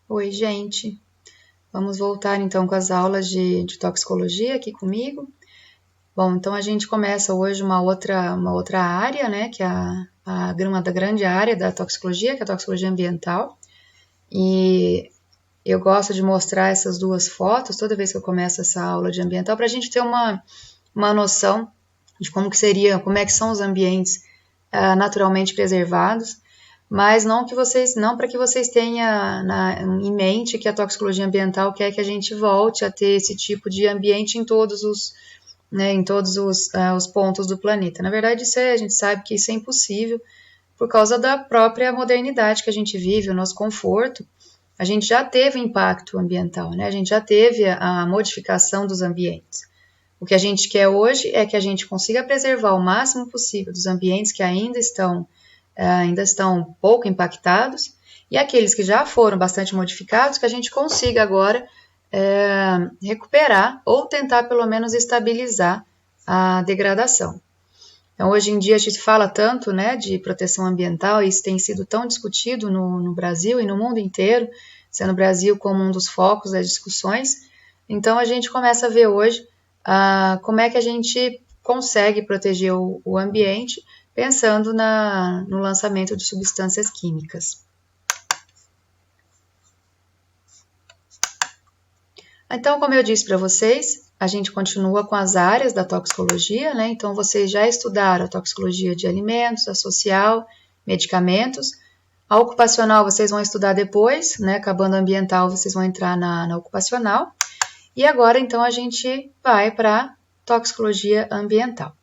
Oi, gente. Vamos voltar então com as aulas de toxicologia aqui comigo. Bom, então a gente começa hoje uma outra área, né, que é uma da grande área da toxicologia, que é a toxicologia ambiental. E eu gosto de mostrar essas duas fotos toda vez que eu começo essa aula de ambiental, para a gente ter uma noção de como é que são os ambientes naturalmente preservados, mas não para que vocês tenham em mente que a toxicologia ambiental quer que a gente volte a ter esse tipo de ambiente em todos os pontos do planeta. Na verdade, a gente sabe que isso é impossível por causa da própria modernidade que a gente vive, o nosso conforto. A gente já teve impacto ambiental, né? A gente já teve a modificação dos ambientes. O que a gente quer hoje é que a gente consiga preservar o máximo possível dos ambientes que ainda estão pouco impactados, e aqueles que já foram bastante modificados, que a gente consiga agora recuperar ou tentar pelo menos estabilizar a degradação. Então, hoje em dia a gente fala tanto, né, de proteção ambiental, e isso tem sido tão discutido no Brasil e no mundo inteiro, sendo o Brasil como um dos focos das discussões. Então, a gente começa a ver hoje como é que a gente consegue proteger o ambiente pensando no lançamento de substâncias químicas. Então, como eu disse para vocês, a gente continua com as áreas da toxicologia, né? Então, vocês já estudaram a toxicologia de alimentos, a social, medicamentos. A ocupacional vocês vão estudar depois, né? Acabando a ambiental, vocês vão entrar na ocupacional. E agora, então, a gente vai para a toxicologia ambiental.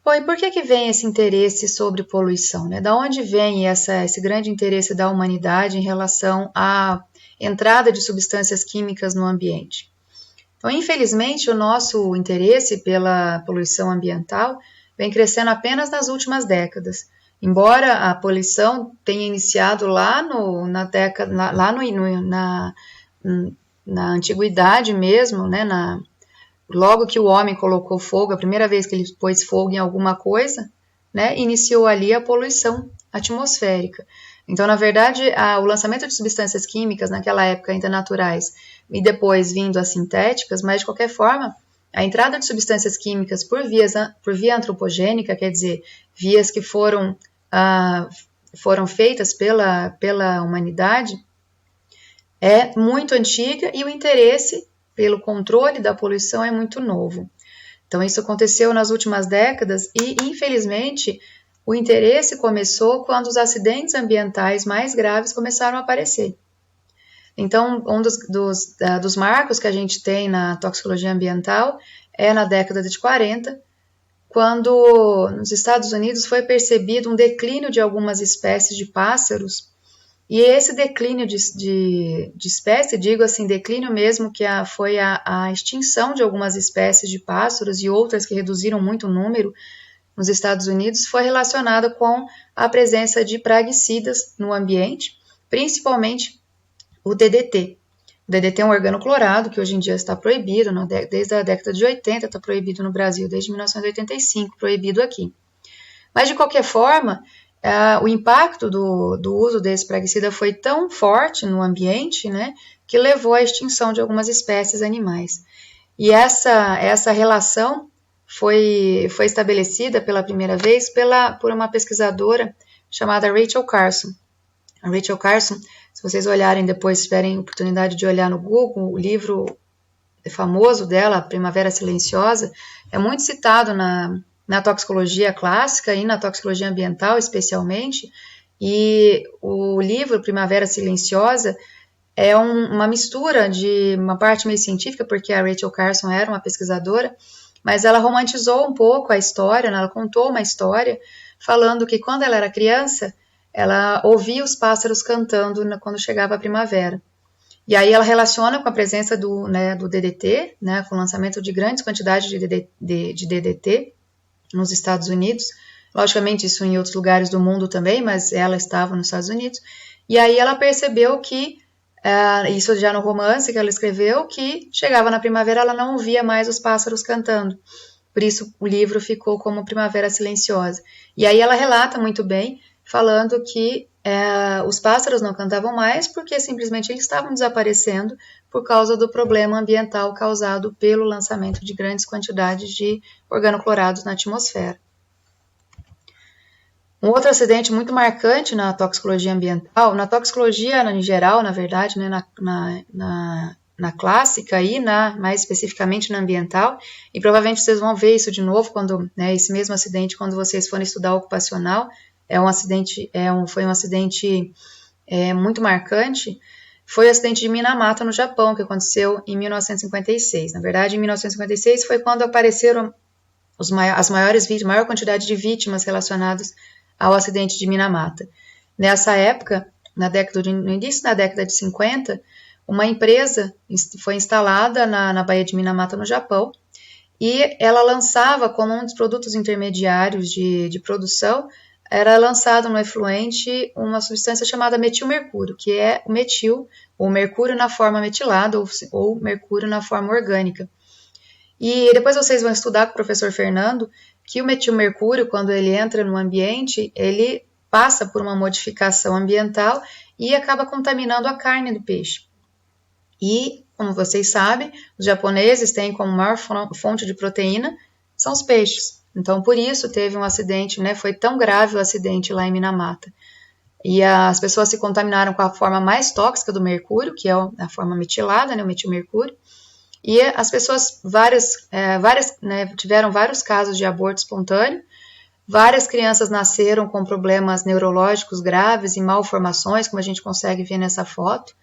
Bom, e por que vem esse interesse sobre poluição, né? Da onde vem esse grande interesse da humanidade em relação à entrada de substâncias químicas no ambiente? Então, infelizmente, o nosso interesse pela poluição ambiental vem crescendo apenas nas últimas décadas. Embora a poluição tenha iniciado lá na antiguidade mesmo, né? Logo que o homem colocou fogo, a primeira vez que ele pôs fogo em alguma coisa, né, iniciou ali a poluição atmosférica. Então, na verdade, o lançamento de substâncias químicas, naquela época ainda naturais, e depois vindo as sintéticas, mas de qualquer forma, a entrada de substâncias químicas por via antropogênica, quer dizer, vias que foram feitas pela humanidade, é muito antiga e o interesse pelo controle da poluição é muito novo. Então, isso aconteceu nas últimas décadas e, infelizmente, o interesse começou quando os acidentes ambientais mais graves começaram a aparecer. Então, um dos marcos que a gente tem na toxicologia ambiental é na década de 40, quando nos Estados Unidos foi percebido um declínio de algumas espécies de pássaros. E esse declínio de espécie, digo assim, declínio mesmo, que foi a extinção de algumas espécies de pássaros e outras que reduziram muito o número nos Estados Unidos, foi relacionada com a presença de praguicidas no ambiente, principalmente o DDT. O DDT é um organoclorado que hoje em dia está proibido, desde a década de 80 está proibido no Brasil, desde 1985, proibido aqui. Mas, de qualquer forma, o impacto do uso desse praguicida foi tão forte no ambiente, né, que levou à extinção de algumas espécies animais. E essa relação foi estabelecida pela primeira vez por uma pesquisadora chamada Rachel Carson. A Rachel Carson, se vocês olharem depois, tiverem oportunidade de olhar no Google, o livro famoso dela, Primavera Silenciosa, é muito citado na toxicologia clássica e na toxicologia ambiental especialmente, e o livro Primavera Silenciosa é uma mistura de uma parte meio científica, porque a Rachel Carson era uma pesquisadora, mas ela romantizou um pouco a história, né? Ela contou uma história falando que quando ela era criança, ela ouvia os pássaros cantando quando chegava a primavera. E aí ela relaciona com a presença do DDT, né, com o lançamento de grandes quantidades de DDT, nos Estados Unidos, logicamente isso em outros lugares do mundo também, mas ela estava nos Estados Unidos, e aí ela percebeu que, isso já no romance que ela escreveu, que chegava na primavera ela não ouvia mais os pássaros cantando, por isso o livro ficou como Primavera Silenciosa. E aí ela relata muito bem, falando que os pássaros não cantavam mais porque simplesmente eles estavam desaparecendo por causa do problema ambiental causado pelo lançamento de grandes quantidades de organoclorados na atmosfera. Um outro acidente muito marcante na toxicologia ambiental, na toxicologia em geral, na verdade, né, na clássica e mais especificamente na ambiental, e provavelmente vocês vão ver isso de novo quando, né, esse mesmo acidente quando vocês forem estudar ocupacional, foi um acidente muito marcante, foi o acidente de Minamata no Japão, que aconteceu em 1956. Na verdade, em 1956 foi quando apareceram a maior quantidade de vítimas relacionadas ao acidente de Minamata. Nessa época, no início da década de 50, uma empresa foi instalada na Baía de Minamata, no Japão, e ela lançava como um dos produtos intermediários de produção, era lançado no efluente uma substância chamada metilmercúrio, que é o metil, ou mercúrio na forma metilada, ou mercúrio na forma orgânica. E depois vocês vão estudar com o professor Fernando que o metilmercúrio, quando ele entra no ambiente, ele passa por uma modificação ambiental e acaba contaminando a carne do peixe. E, como vocês sabem, os japoneses têm como maior fonte de proteína são os peixes. Então, por isso teve um acidente, né? Foi tão grave o acidente lá em Minamata. E as pessoas se contaminaram com a forma mais tóxica do mercúrio, que é a forma metilada, né? O metilmercúrio. E as pessoas, tiveram vários casos de aborto espontâneo, várias crianças nasceram com problemas neurológicos graves e malformações, como a gente consegue ver nessa foto.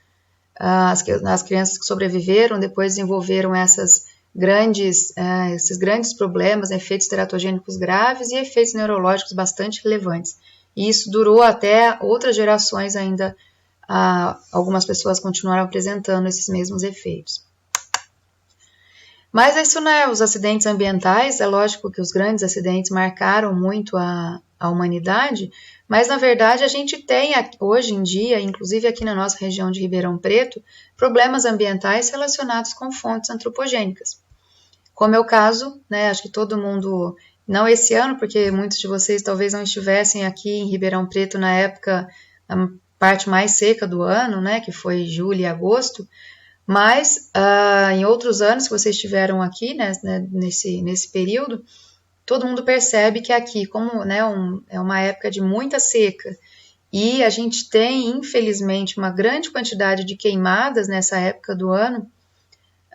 As crianças que sobreviveram depois desenvolveram esses grandes problemas, efeitos teratogênicos graves e efeitos neurológicos bastante relevantes. E isso durou até outras gerações ainda, algumas pessoas continuaram apresentando esses mesmos efeitos. Mas isso, né, os acidentes ambientais, é lógico que os grandes acidentes marcaram muito a humanidade, mas na verdade a gente tem hoje em dia, inclusive aqui na nossa região de Ribeirão Preto, problemas ambientais relacionados com fontes antropogênicas. Como é o caso, né, acho que todo mundo, não esse ano, porque muitos de vocês talvez não estivessem aqui em Ribeirão Preto na época, a parte mais seca do ano, né, que foi julho e agosto, mas em outros anos que vocês estiveram aqui, né, nesse período, todo mundo percebe que aqui, como, né, é uma época de muita seca, e a gente tem, infelizmente, uma grande quantidade de queimadas nessa época do ano,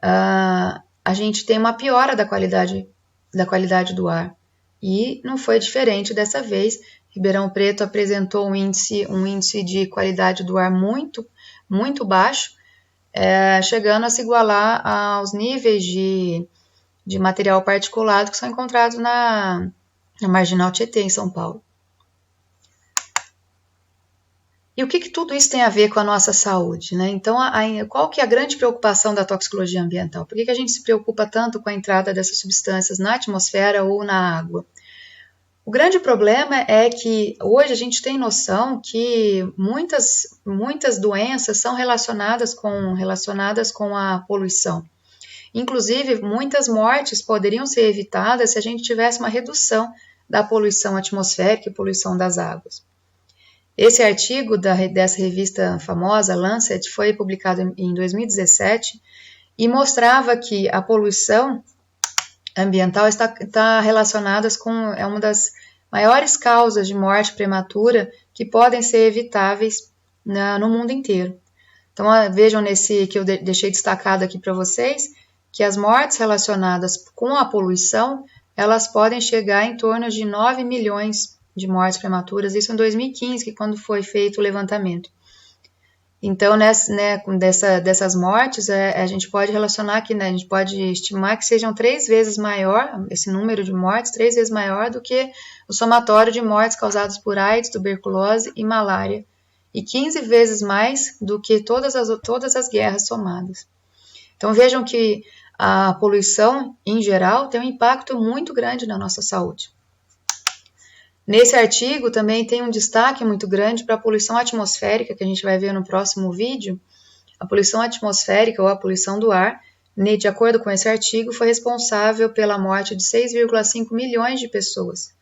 a gente tem uma piora da qualidade do ar. E não foi diferente dessa vez. Ribeirão Preto apresentou um índice de qualidade do ar muito, muito baixo, chegando a se igualar aos níveis de material particulado que são encontrados na Marginal Tietê, em São Paulo. E o que tudo isso tem a ver com a nossa saúde, né? Então, qual que é a grande preocupação da toxicologia ambiental? Por que a gente se preocupa tanto com a entrada dessas substâncias na atmosfera ou na água? O grande problema é que hoje a gente tem noção que muitas doenças são relacionadas com a poluição. Inclusive, muitas mortes poderiam ser evitadas se a gente tivesse uma redução da poluição atmosférica e poluição das águas. Esse artigo dessa revista famosa, Lancet, foi publicado em 2017 e mostrava que a poluição ambiental está relacionada com uma das maiores causas de morte prematura que podem ser evitáveis no mundo inteiro. Então, vejam nesse que eu deixei destacado aqui para vocês, que as mortes relacionadas com a poluição, elas podem chegar em torno de 9 milhões de mortes prematuras, isso em 2015, que quando foi feito o levantamento. Então, dessas mortes, a gente pode relacionar aqui, né, a gente pode estimar que sejam 3 vezes maior, esse número de mortes, 3 vezes maior do que o somatório de mortes causadas por AIDS, tuberculose e malária, e 15 vezes mais do que todas as guerras somadas. Então, vejam que a poluição, em geral, tem um impacto muito grande na nossa saúde. Nesse artigo também tem um destaque muito grande para a poluição atmosférica, que a gente vai ver no próximo vídeo. A poluição atmosférica ou a poluição do ar, de acordo com esse artigo, foi responsável pela morte de 6,5 milhões de pessoas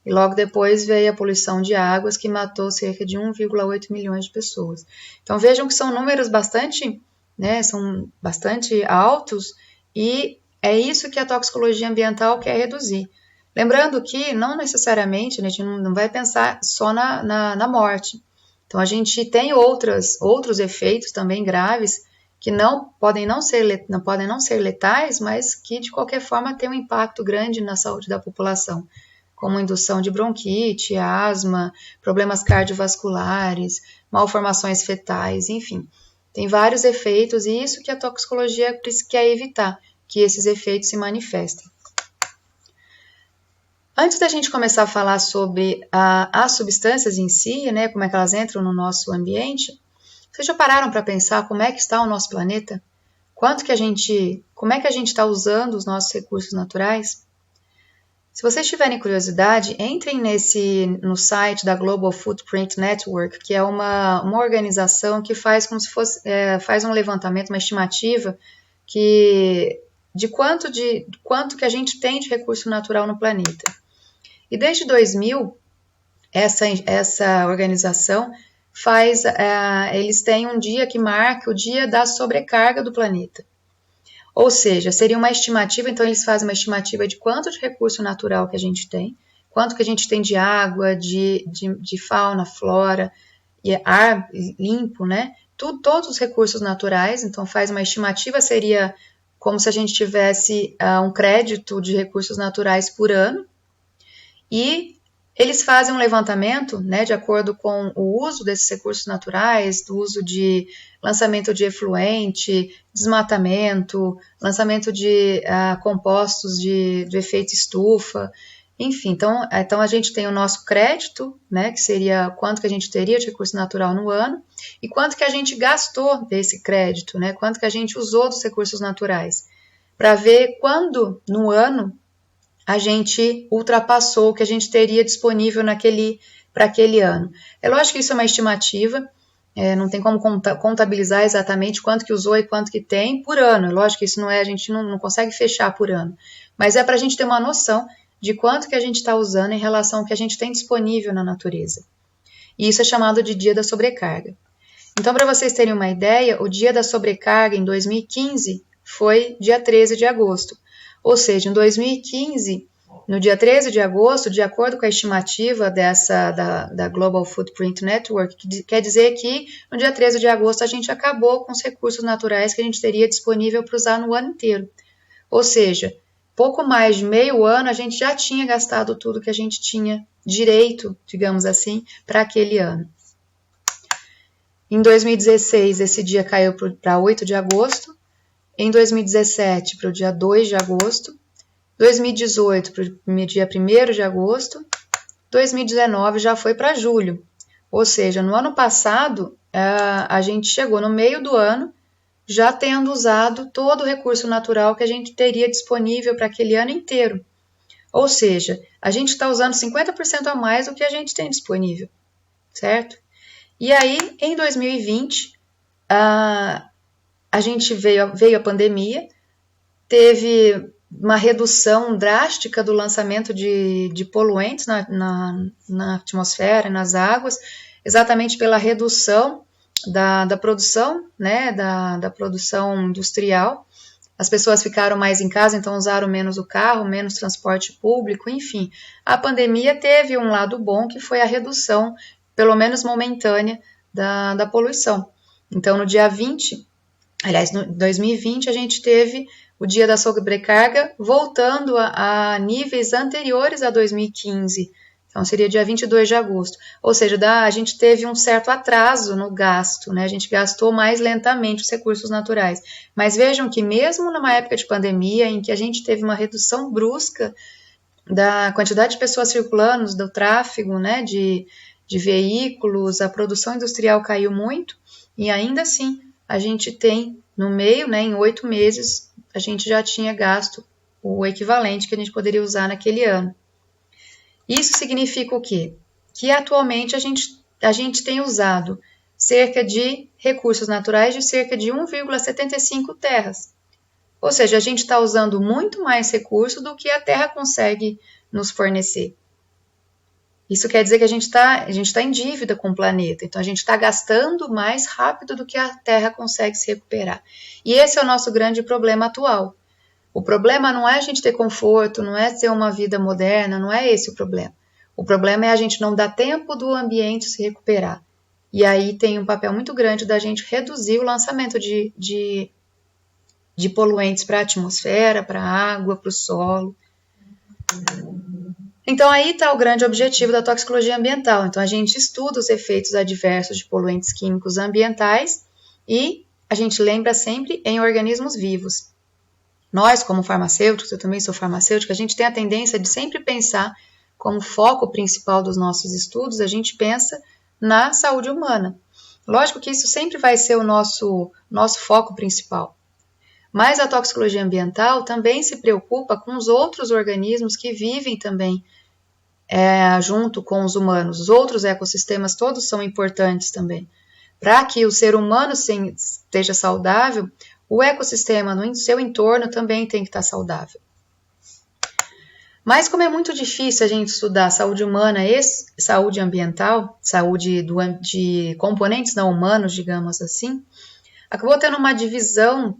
e logo depois veio a poluição de águas, que matou cerca de 1,8 milhões de pessoas. Então vejam que são números bastante, né, são bastante altos, e é isso que a toxicologia ambiental quer reduzir. Lembrando que não necessariamente, né, a gente não vai pensar só na morte. Então a gente tem outros efeitos também graves que podem não ser letais, mas que de qualquer forma têm um impacto grande na saúde da população, como indução de bronquite, asma, problemas cardiovasculares, malformações fetais, enfim. Tem vários efeitos e isso que a toxicologia quer evitar, que esses efeitos se manifestem. Antes da gente começar a falar sobre as substâncias em si, né, como é que elas entram no nosso ambiente, vocês já pararam para pensar como é que está o nosso planeta? Como é que a gente está usando os nossos recursos naturais? Se vocês tiverem curiosidade, entrem no site da Global Footprint Network, que é uma organização que faz como se fosse, faz um levantamento, uma estimativa de quanto que a gente tem de recurso natural no planeta. E desde 2000, essa organização eles têm um dia que marca o dia da sobrecarga do planeta. Ou seja, seria uma estimativa, então eles fazem uma estimativa de quanto de recurso natural que a gente tem, quanto que a gente tem de água, de fauna, flora, e ar limpo, né? Todos os recursos naturais, então faz uma estimativa, seria como se a gente tivesse um crédito de recursos naturais por ano, e eles fazem um levantamento, né, de acordo com o uso desses recursos naturais, do uso de lançamento de efluente, desmatamento, lançamento de compostos de efeito estufa, enfim. Então a gente tem o nosso crédito, né, que seria quanto que a gente teria de recurso natural no ano, e quanto que a gente gastou desse crédito, né, quanto que a gente usou dos recursos naturais, para ver quando no ano a gente ultrapassou o que a gente teria disponível para aquele ano. É lógico que isso é uma estimativa, não tem como contabilizar exatamente quanto que usou e quanto que tem por ano. É lógico que isso a gente não consegue fechar por ano, mas é para a gente ter uma noção de quanto que a gente está usando em relação ao que a gente tem disponível na natureza. E isso é chamado de dia da sobrecarga. Então, para vocês terem uma ideia, o dia da sobrecarga em 2015 foi dia 13 de agosto. Ou seja, em 2015, no dia 13 de agosto, de acordo com a estimativa da Global Footprint Network, que quer dizer que no dia 13 de agosto a gente acabou com os recursos naturais que a gente teria disponível para usar no ano inteiro. Ou seja, pouco mais de meio ano a gente já tinha gastado tudo que a gente tinha direito, digamos assim, para aquele ano. Em 2016, esse dia caiu para 8 de agosto. Em 2017, para o dia 2 de agosto, 2018 para o dia 1º de agosto, 2019 já foi para julho. Ou seja, no ano passado, a gente chegou no meio do ano já tendo usado todo o recurso natural que a gente teria disponível para aquele ano inteiro. Ou seja, a gente está usando 50% a mais do que a gente tem disponível, certo? E aí, em 2020, a gente veio a pandemia, teve uma redução drástica do lançamento de poluentes na atmosfera, nas águas, exatamente pela redução da produção, né, da produção industrial. As pessoas ficaram mais em casa, então usaram menos o carro, menos transporte público, enfim. A pandemia teve um lado bom, que foi a redução, pelo menos momentânea, da poluição. Então, no dia 20, aliás, no 2020, a gente teve o dia da sobrecarga voltando a níveis anteriores a 2015. Então, seria dia 22 de agosto. Ou seja, a gente teve um certo atraso no gasto, né? A gente gastou mais lentamente os recursos naturais. Mas vejam que mesmo numa época de pandemia, em que a gente teve uma redução brusca da quantidade de pessoas circulando, do tráfego, né, de veículos, a produção industrial caiu muito, e ainda assim a gente tem no meio, né, em 8 meses, a gente já tinha gasto o equivalente que a gente poderia usar naquele ano. Isso significa o quê? Que atualmente a gente tem usado cerca de recursos naturais de cerca de 1,75 terras. Ou seja, a gente está usando muito mais recurso do que a terra consegue nos fornecer. Isso quer dizer que a gente tá em dívida com o planeta, então a gente está gastando mais rápido do que a Terra consegue se recuperar. E esse é o nosso grande problema atual. O problema não é a gente ter conforto, não é ter uma vida moderna, não é esse o problema. O problema é a gente não dar tempo do ambiente se recuperar. E aí tem um papel muito grande da gente reduzir o lançamento de poluentes para a atmosfera, para a água, para o solo. Então aí está o grande objetivo da toxicologia ambiental. Então a gente estuda os efeitos adversos de poluentes químicos ambientais e a gente lembra sempre em organismos vivos. Nós, como farmacêuticos, eu também sou farmacêutica, a gente tem a tendência de sempre pensar como foco principal dos nossos estudos, a gente pensa na saúde humana. Lógico que isso sempre vai ser o nosso foco principal. Mas a toxicologia ambiental também se preocupa com os outros organismos que vivem também junto com os humanos. Os outros ecossistemas todos são importantes também. Para que o ser humano esteja saudável, o ecossistema no seu entorno também tem que estar saudável. Mas como é muito difícil a gente estudar saúde humana e saúde ambiental, saúde de componentes não humanos, digamos assim, acabou tendo uma divisão,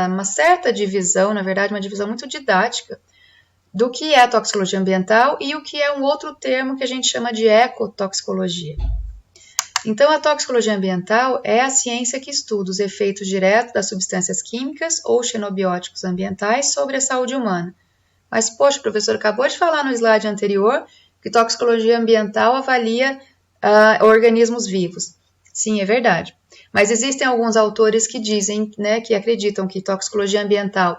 uma certa divisão, na verdade uma divisão muito didática, do que é a toxicologia ambiental e o que é um outro termo que a gente chama de ecotoxicologia. Então, a toxicologia ambiental é a ciência que estuda os efeitos diretos das substâncias químicas ou xenobióticos ambientais sobre a saúde humana. Mas, poxa, o professor acabou de falar no slide anterior que toxicologia ambiental avalia organismos vivos. Sim, é verdade. Mas existem alguns autores que dizem, né, que acreditam que toxicologia ambiental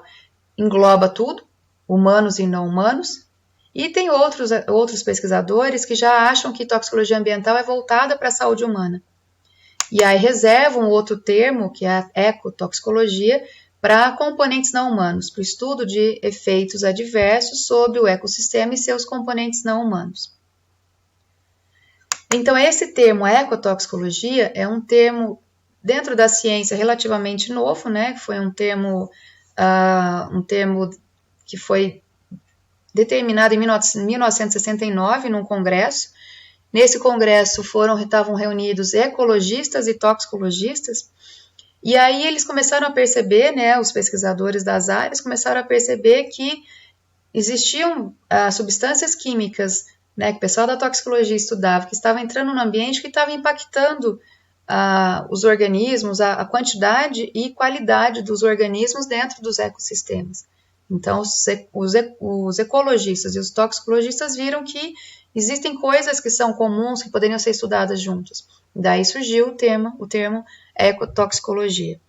engloba tudo, humanos e não humanos. E tem outros pesquisadores que já acham que toxicologia ambiental é voltada para a saúde humana. E aí reservam outro termo, que é a ecotoxicologia, para componentes não humanos, para o estudo de efeitos adversos sobre o ecossistema e seus componentes não humanos. Então, esse termo ecotoxicologia é um termo dentro da ciência relativamente novo, né? Foi um termo que foi determinado em 1969 num congresso. Nesse congresso estavam reunidos ecologistas e toxicologistas, e aí eles começaram a perceber, né, os pesquisadores das áreas começaram a perceber que existiam substâncias químicas, né, que o pessoal da toxicologia estudava, que estavam entrando no ambiente, que estavam impactando os organismos, a quantidade e qualidade dos organismos dentro dos ecossistemas. Então, os ecologistas e os toxicologistas viram que existem coisas que são comuns, que poderiam ser estudadas juntas. Daí surgiu o termo ecotoxicologia.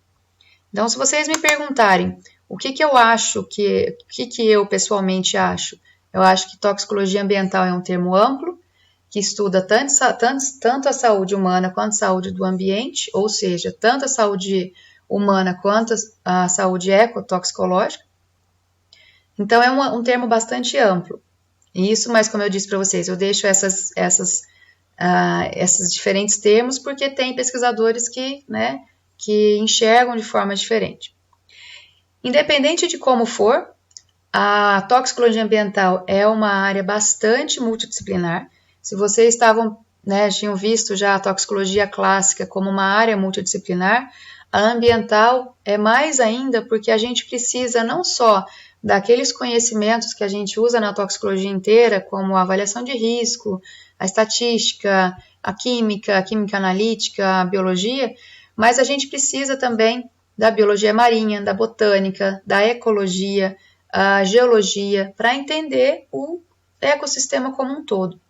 Então, se vocês me perguntarem o que eu acho, o que eu pessoalmente acho, eu acho que toxicologia ambiental é um termo amplo, que estuda tanto a saúde humana quanto a saúde do ambiente, ou seja, tanto a saúde humana quanto a saúde ecotoxicológica. Então, é um termo bastante amplo. Isso, mas como eu disse para vocês, eu deixo esses diferentes termos porque tem pesquisadores que enxergam de forma diferente. Independente de como for, a toxicologia ambiental é uma área bastante multidisciplinar. Se vocês tinham visto já a toxicologia clássica como uma área multidisciplinar, a ambiental é mais ainda porque a gente precisa não só daqueles conhecimentos que a gente usa na toxicologia inteira, como a avaliação de risco, a estatística, a química analítica, a biologia, mas a gente precisa também da biologia marinha, da botânica, da ecologia, a geologia, para entender o ecossistema como um todo.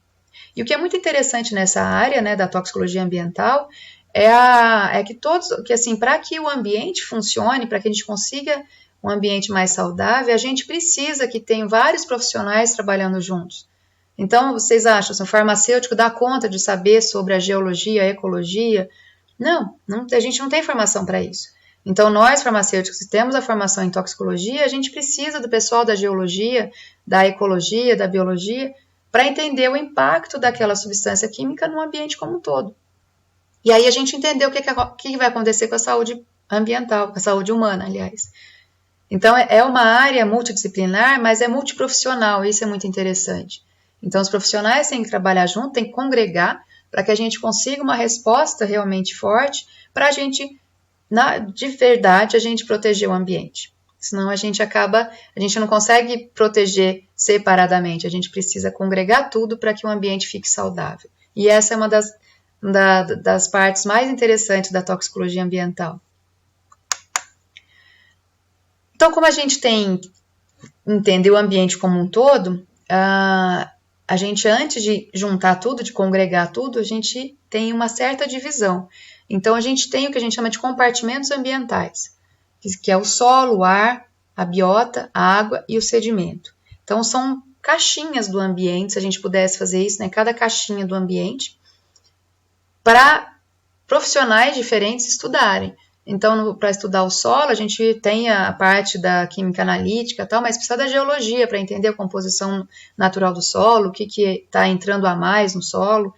E o que é muito interessante nessa área, né, da toxicologia ambiental é que assim, para que o ambiente funcione, para que a gente consiga um ambiente mais saudável, a gente precisa que tenha vários profissionais trabalhando juntos. Então, vocês acham que o farmacêutico dá conta de saber sobre a geologia, a ecologia? Não, a gente não tem formação para isso. Então, nós farmacêuticos, se temos a formação em toxicologia, a gente precisa do pessoal da geologia, da ecologia, da biologia, para entender o impacto daquela substância química no ambiente como um todo. E aí a gente entender o que vai acontecer com a saúde ambiental, com a saúde humana, aliás. Então, é uma área multidisciplinar, mas é multiprofissional, isso é muito interessante. Então, os profissionais têm que trabalhar junto, têm que congregar para que a gente consiga uma resposta realmente forte para a gente, de verdade, a gente proteger o ambiente. Senão a gente não consegue proteger separadamente, a gente precisa congregar tudo para que o ambiente fique saudável. E essa é uma das partes mais interessantes da toxicologia ambiental. Então, como a gente tem que entender o ambiente como um todo, a gente, antes de juntar tudo, de congregar tudo, a gente tem uma certa divisão. Então, a gente tem o que a gente chama de compartimentos ambientais, que é o solo, o ar, a biota, a água e o sedimento. Então, são caixinhas do ambiente, se a gente pudesse fazer isso, né? Cada caixinha do ambiente, para profissionais diferentes estudarem. Então, para estudar o solo, a gente tem a parte da química analítica e tal, mas precisa da geologia para entender a composição natural do solo, o que está entrando a mais no solo.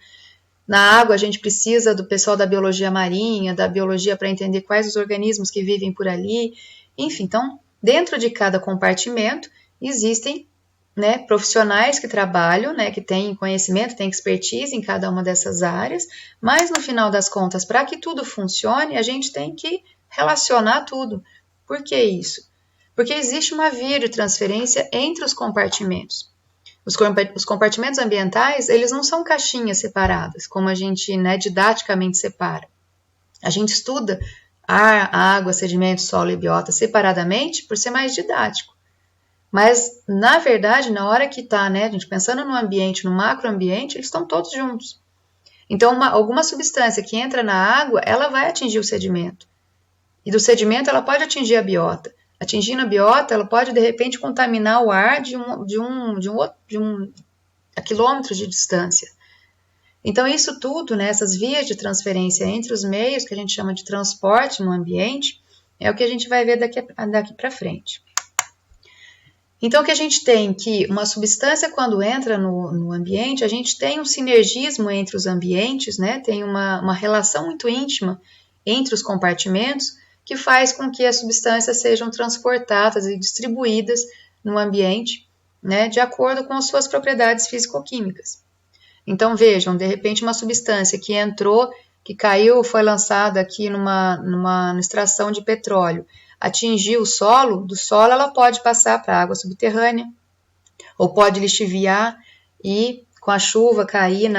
Na água, a gente precisa do pessoal da biologia marinha, da biologia para entender quais os organismos que vivem por ali. Enfim, então, dentro de cada compartimento, existem, né, profissionais que trabalham, né, que têm conhecimento, têm expertise em cada uma dessas áreas, mas no final das contas, para que tudo funcione, a gente tem que relacionar tudo. Por que isso? Porque existe uma via de transferência entre os compartimentos. Os compartimentos ambientais, eles não são caixinhas separadas, como a gente, né, didaticamente separa. A gente estuda ar, água, sedimento, solo e biota separadamente por ser mais didático. Mas, na verdade, na hora que está, né, a gente pensando no ambiente, no macroambiente, eles estão todos juntos. Então, alguma substância que entra na água, ela vai atingir o sedimento. E do sedimento, ela pode atingir a biota. Atingindo a biota, ela pode, de repente, contaminar o ar a quilômetros de distância. Então, isso tudo, né, essas vias de transferência entre os meios, que a gente chama de transporte no ambiente, é o que a gente vai ver daqui para frente. Então, o que a gente tem que uma substância, quando entra no ambiente, a gente tem um sinergismo entre os ambientes, né? Tem uma relação muito íntima entre os compartimentos que faz com que as substâncias sejam transportadas e distribuídas no ambiente, né? De acordo com as suas propriedades físico-químicas. Então, vejam, de repente, uma substância que entrou, que caiu, foi lançada aqui numa extração de petróleo, atingir o solo, do solo ela pode passar para a água subterrânea, ou pode lixiviar e com a chuva cair,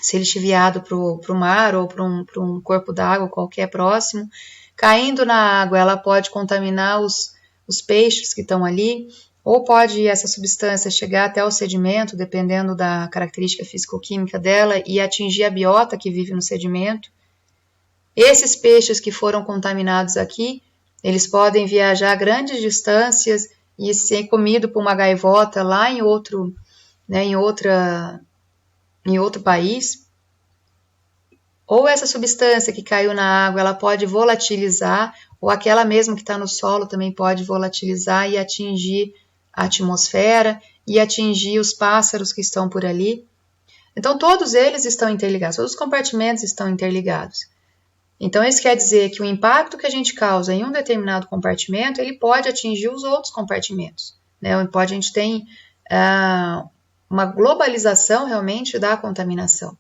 ser lixiviado para o mar ou para um corpo d'água qualquer próximo. Caindo na água, ela pode contaminar os peixes que estão ali, ou pode essa substância chegar até o sedimento, dependendo da característica físico-química dela, e atingir a biota que vive no sedimento. Esses peixes que foram contaminados aqui, eles podem viajar grandes distâncias e ser comido por uma gaivota lá em outro, né, em outro país. Ou essa substância que caiu na água, ela pode volatilizar, ou aquela mesmo que está no solo também pode volatilizar e atingir a atmosfera e atingir os pássaros que estão por ali. Então, todos eles estão interligados, todos os compartimentos estão interligados. Então, isso quer dizer que o impacto que a gente causa em um determinado compartimento, ele pode atingir os outros compartimentos, né? A gente tem uma globalização realmente da contaminação.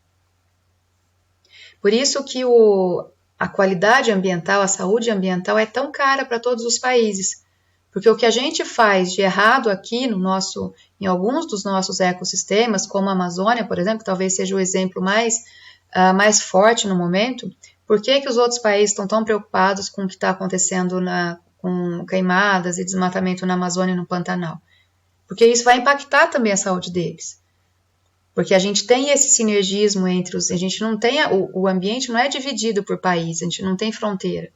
Por isso que a qualidade ambiental, a saúde ambiental é tão cara para todos os países, porque o que a gente faz de errado aqui em alguns dos nossos ecossistemas, como a Amazônia, por exemplo, que talvez seja o exemplo mais forte no momento. Por que os outros países estão tão preocupados com o que está acontecendo com queimadas e desmatamento na Amazônia e no Pantanal? Porque isso vai impactar também a saúde deles. Porque a gente tem esse sinergismo entre a gente não tem, o ambiente não é dividido por país, a gente não tem fronteira,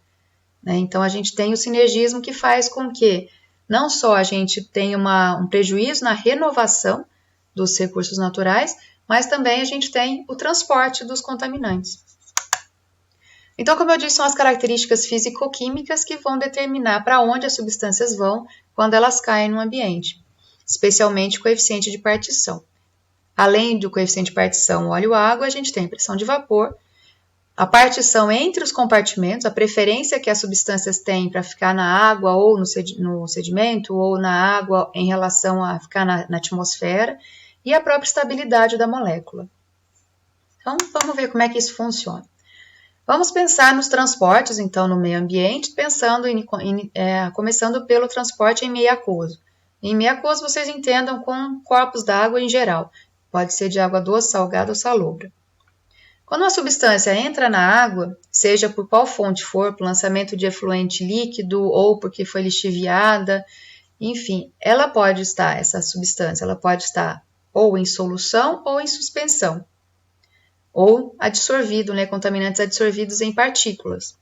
né? Então a gente tem o sinergismo que faz com que não só a gente tenha um prejuízo na renovação dos recursos naturais, mas também a gente tem o transporte dos contaminantes. Então, como eu disse, são as características físico-químicas que vão determinar para onde as substâncias vão quando elas caem no ambiente, especialmente o coeficiente de partição. Além do coeficiente de partição óleo-água, a gente tem pressão de vapor, a partição entre os compartimentos, a preferência que as substâncias têm para ficar na água ou no sedimento, ou na água em relação a ficar na atmosfera, e a própria estabilidade da molécula. Então, vamos ver como é que isso funciona. Vamos pensar nos transportes, então, no meio ambiente, começando pelo transporte em meio aquoso. Em meio aquoso, vocês entendam com corpos d'água em geral. Pode ser de água doce, salgada ou salobra. Quando uma substância entra na água, seja por qual fonte for, por lançamento de efluente líquido ou porque foi lixiviada, enfim, essa substância, ela pode estar ou em solução ou em suspensão, ou adsorvido, né, contaminantes adsorvidos em partículas.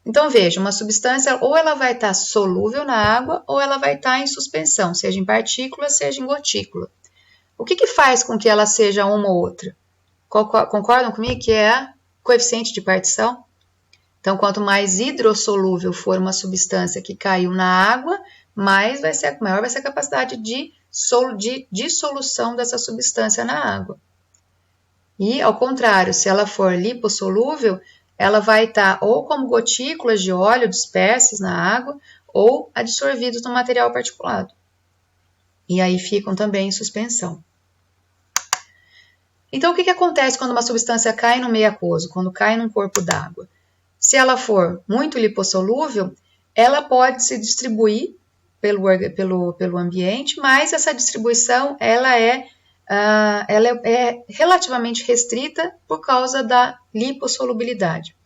Então, veja, uma substância ou ela vai estar solúvel na água ou ela vai estar em suspensão, seja em partícula, seja em gotícula. O que faz com que ela seja uma ou outra? Concordam comigo que é coeficiente de partição? Então, quanto mais hidrossolúvel for uma substância que caiu na água, maior vai ser a capacidade de dissolução dessa substância na água. E, ao contrário, se ela for lipossolúvel, ela vai estar ou como gotículas de óleo dispersas na água ou adsorvidos no material particulado. E aí ficam também em suspensão. Então, o que acontece quando uma substância cai no meio aquoso, quando cai num corpo d'água? Se ela for muito lipossolúvel, ela pode se distribuir pelo ambiente, mas essa distribuição ela é relativamente restrita por causa da lipossolubilidade.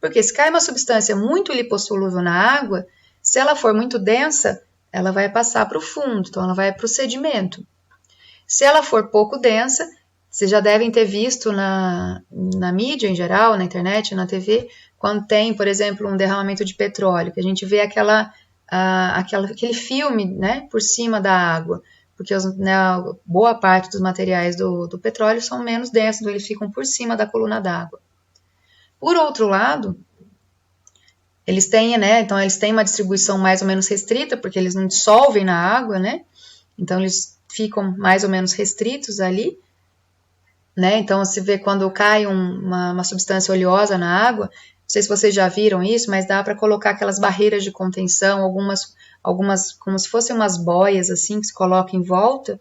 Porque se cai uma substância muito lipossolúvel na água, se ela for muito densa, ela vai passar para o fundo, então ela vai para o sedimento. Se ela for pouco densa, vocês já devem ter visto na mídia em geral, na internet, na TV, quando tem, por exemplo, um derramamento de petróleo, que a gente vê aquele filme, né, por cima da água, porque boa parte dos materiais do petróleo são menos densos, então eles ficam por cima da coluna d'água. Por outro lado, eles têm uma distribuição mais ou menos restrita, porque eles não dissolvem na água, né? Então eles ficam mais ou menos restritos ali, né? Então se vê quando cai uma substância oleosa na água, não sei se vocês já viram isso, mas dá para colocar aquelas barreiras de contenção, algumas como se fossem umas boias assim que se coloca em volta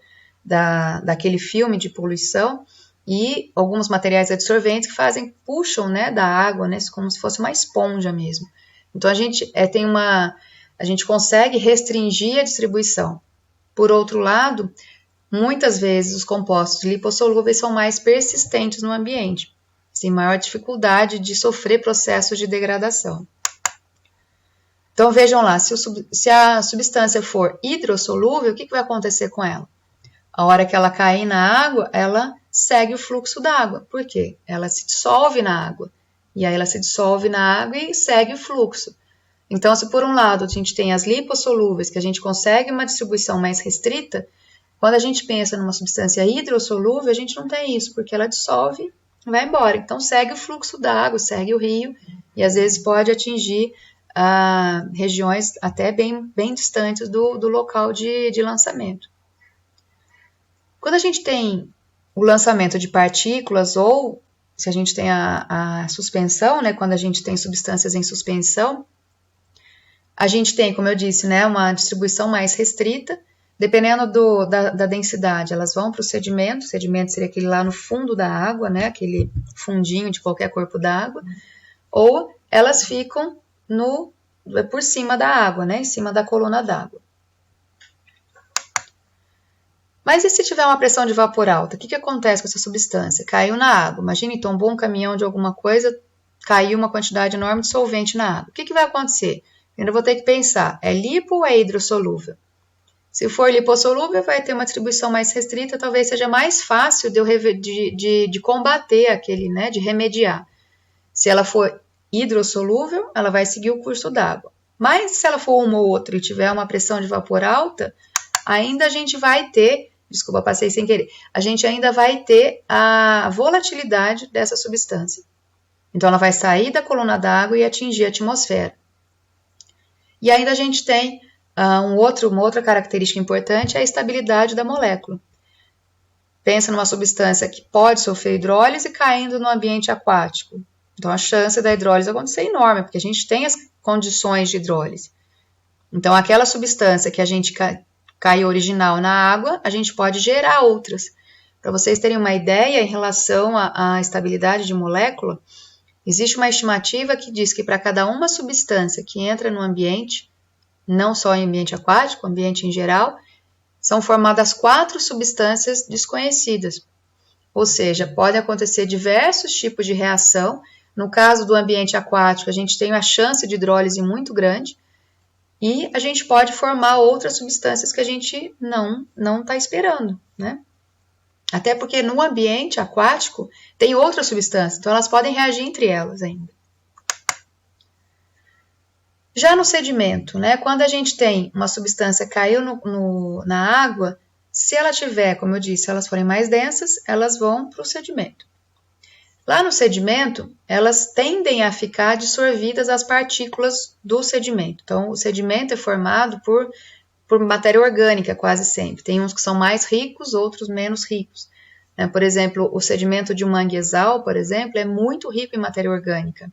daquele filme de poluição, e alguns materiais adsorventes que puxam, né, da água, né, como se fosse uma esponja mesmo. Então a gente consegue restringir a distribuição. Por outro lado, muitas vezes os compostos lipossolúveis são mais persistentes no ambiente, sem maior dificuldade de sofrer processos de degradação. Então vejam lá, se a substância for hidrossolúvel, o que vai acontecer com ela? A hora que ela cair na água, ela segue o fluxo da água. Por quê? Ela se dissolve na água. E aí ela se dissolve na água e segue o fluxo. Então, se por um lado a gente tem as lipossolúveis, que a gente consegue uma distribuição mais restrita, quando a gente pensa numa substância hidrossolúvel, a gente não tem isso, porque ela dissolve e vai embora. Então, segue o fluxo da água, segue o rio, e às vezes pode atingir regiões até bem distantes do local de lançamento. Quando a gente tem o lançamento de partículas, ou se a gente tem a suspensão, né, quando a gente tem substâncias em suspensão, a gente tem, como eu disse, né, uma distribuição mais restrita, dependendo da densidade, elas vão para o sedimento seria aquele lá no fundo da água, né, aquele fundinho de qualquer corpo d'água, ou elas ficam por cima da água, né, em cima da coluna d'água. Mas e se tiver uma pressão de vapor alta? O que acontece com essa substância? Caiu na água. Imagine, tombou um caminhão de alguma coisa, caiu uma quantidade enorme de solvente na água. O que vai acontecer? Eu ainda vou ter que pensar, é lipo ou é hidrossolúvel? Se for lipossolúvel, vai ter uma distribuição mais restrita, talvez seja mais fácil de combater aquele, né, de remediar. Se ela for hidrossolúvel, ela vai seguir o curso d'água. Mas se ela for uma ou outra e tiver uma pressão de vapor alta, ainda a gente vai ter, desculpa, passei sem querer, a gente ainda vai ter a volatilidade dessa substância. Então, ela vai sair da coluna d'água e atingir a atmosfera. E ainda a gente tem uma outra característica importante, é a estabilidade da molécula. Pensa numa substância que pode sofrer hidrólise caindo no ambiente aquático. Então, a chance da hidrólise acontecer é enorme, porque a gente tem as condições de hidrólise. Então, aquela substância que a gente caiu original na água, a gente pode gerar outras. Para vocês terem uma ideia em relação à estabilidade de molécula, existe uma estimativa que diz que para cada uma substância que entra no ambiente, não só em ambiente aquático, ambiente em geral, são formadas 4 substâncias desconhecidas. Ou seja, podem acontecer diversos tipos de reação. No caso do ambiente aquático, a gente tem a chance de hidrólise muito grande e a gente pode formar outras substâncias que a gente não está esperando, né? Até porque no ambiente aquático tem outras substâncias, então elas podem reagir entre elas ainda. Já no sedimento, né, quando a gente tem uma substância que caiu na água, se ela tiver, como eu disse, se elas forem mais densas, elas vão para o sedimento. Lá no sedimento, elas tendem a ficar dissolvidas as partículas do sedimento. Então, o sedimento é formado por matéria orgânica quase sempre. Tem uns que são mais ricos, outros menos ricos. Por exemplo, o sedimento de um manguezal, por exemplo, é muito rico em matéria orgânica.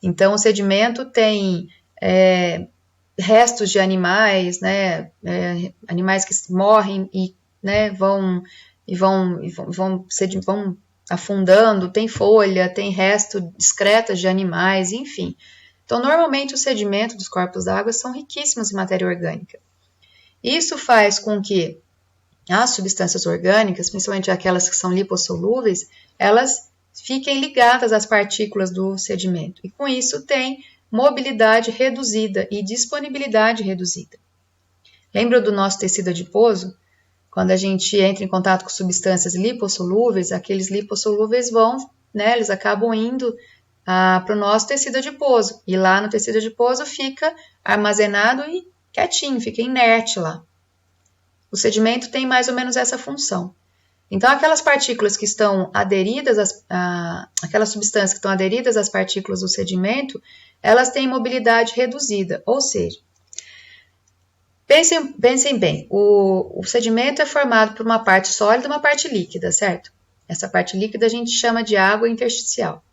Então, o sedimento tem restos de animais, né, animais que morrem e, né, vão afundando, tem folha, tem resto excretas de animais, enfim. Então, normalmente, os sedimentos dos corpos d'água são riquíssimos em matéria orgânica. Isso faz com que as substâncias orgânicas, principalmente aquelas que são lipossolúveis, elas fiquem ligadas às partículas do sedimento. E com isso tem mobilidade reduzida e disponibilidade reduzida. Lembra do nosso tecido adiposo? Quando a gente entra em contato com substâncias lipossolúveis, aqueles lipossolúveis vão, né, eles acabam indo para o nosso tecido adiposo. E lá no tecido adiposo fica armazenado e quietinho, fica inerte lá. O sedimento tem mais ou menos essa função. Então, aquelas partículas que estão aderidas, aquelas substâncias que estão aderidas às partículas do sedimento, elas têm mobilidade reduzida, ou seja, pensem bem, o sedimento é formado por uma parte sólida e uma parte líquida, certo? Essa parte líquida a gente chama de água intersticial.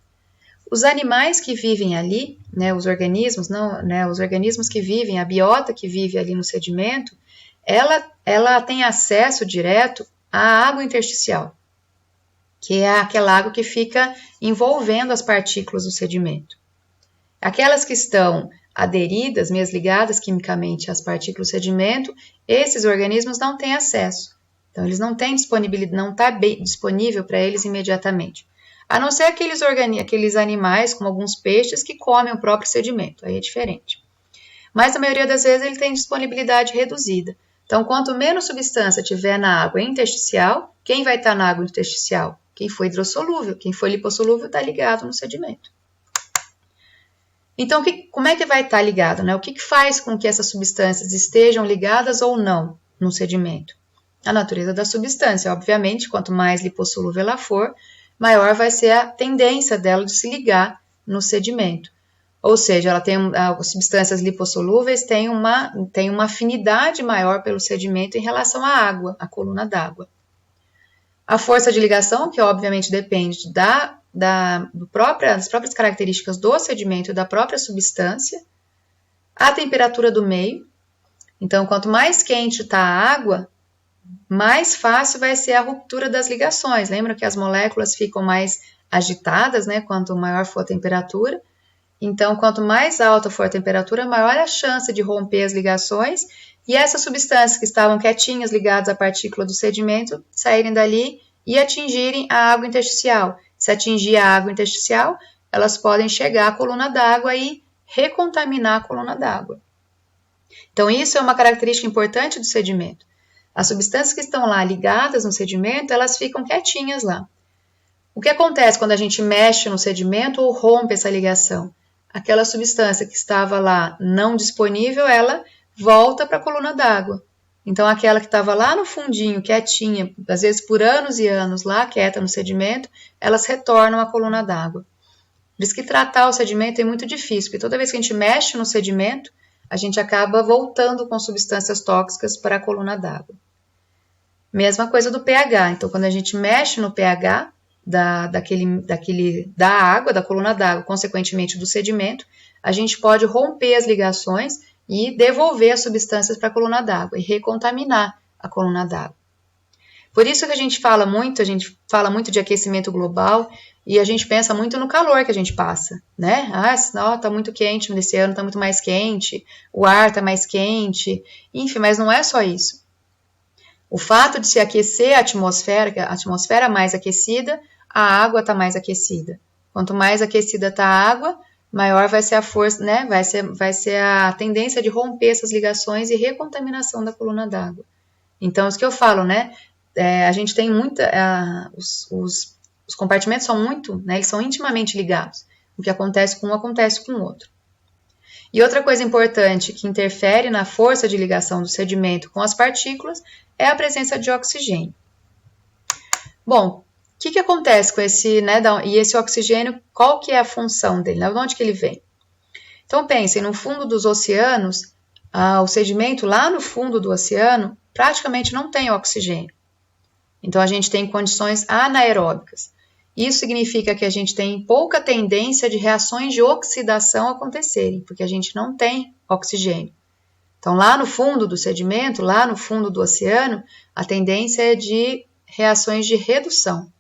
Os animais que vivem ali, né, os organismos que vivem, a biota que vive ali no sedimento, ela tem acesso direto à água intersticial, que é aquela água que fica envolvendo as partículas do sedimento. Aquelas que estão aderidas, mesmo ligadas quimicamente às partículas do sedimento, esses organismos não têm acesso. Então, eles não têm disponibilidade, não está disponível para eles imediatamente. A não ser aqueles animais, como alguns peixes, que comem o próprio sedimento, aí é diferente. Mas, a maioria das vezes, ele tem disponibilidade reduzida. Então, quanto menos substância tiver na água intersticial, quem vai estar na água intersticial? Quem for hidrossolúvel, quem for lipossolúvel está ligado no sedimento. Então, como é que vai estar ligado, né? O que faz com que essas substâncias estejam ligadas ou não no sedimento? A natureza da substância, obviamente, quanto mais lipossolúvel ela for, maior vai ser a tendência dela de se ligar no sedimento. Ou seja, as substâncias lipossolúveis têm uma afinidade maior pelo sedimento em relação à água, à coluna d'água. A força de ligação, que obviamente depende das próprias características do sedimento e da própria substância, a temperatura do meio. Então, quanto mais quente está a água, mais fácil vai ser a ruptura das ligações. Lembra que as moléculas ficam mais agitadas, né, quanto maior for a temperatura. Então, quanto mais alta for a temperatura, maior é a chance de romper as ligações e essas substâncias que estavam quietinhas ligadas à partícula do sedimento saírem dali e atingirem a água intersticial. Se atingir a água intersticial, elas podem chegar à coluna d'água e recontaminar a coluna d'água. Então, isso é uma característica importante do sedimento. As substâncias que estão lá ligadas no sedimento, elas ficam quietinhas lá. O que acontece quando a gente mexe no sedimento ou rompe essa ligação? Aquela substância que estava lá não disponível, ela volta para a coluna d'água. Então, aquela que estava lá no fundinho, quietinha, às vezes por anos e anos lá, quieta no sedimento, elas retornam à coluna d'água. Por isso que tratar o sedimento é muito difícil, porque toda vez que a gente mexe no sedimento, a gente acaba voltando com substâncias tóxicas para a coluna d'água. Mesma coisa do pH. Então, quando a gente mexe no pH da água, da coluna d'água, consequentemente do sedimento, a gente pode romper as ligações e devolver as substâncias para a coluna d'água e recontaminar a coluna d'água. Por isso que a gente fala muito de aquecimento global e a gente pensa muito no calor que a gente passa, né? Ah, tá muito quente nesse ano, tá muito mais quente, o ar tá mais quente, enfim, mas não é só isso. O fato de se aquecer a atmosfera mais aquecida, a água está mais aquecida. Quanto mais aquecida está a água, maior vai ser a força, né? Vai ser a tendência de romper essas ligações e recontaminação da coluna d'água. Então, isso que eu falo, né? A gente tem os compartimentos são muito, né? Eles são intimamente ligados. O que acontece com um acontece com o outro. E outra coisa importante que interfere na força de ligação do sedimento com as partículas é a presença de oxigênio. Bom, o que acontece com esse, né, e esse oxigênio, qual que é a função dele, né, de onde que ele vem? Então pensem, no fundo dos oceanos, o sedimento lá no fundo do oceano praticamente não tem oxigênio. Então a gente tem condições anaeróbicas. Isso significa que a gente tem pouca tendência de reações de oxidação acontecerem, porque a gente não tem oxigênio. Então, lá no fundo do sedimento, lá no fundo do oceano, a tendência é de reações de redução.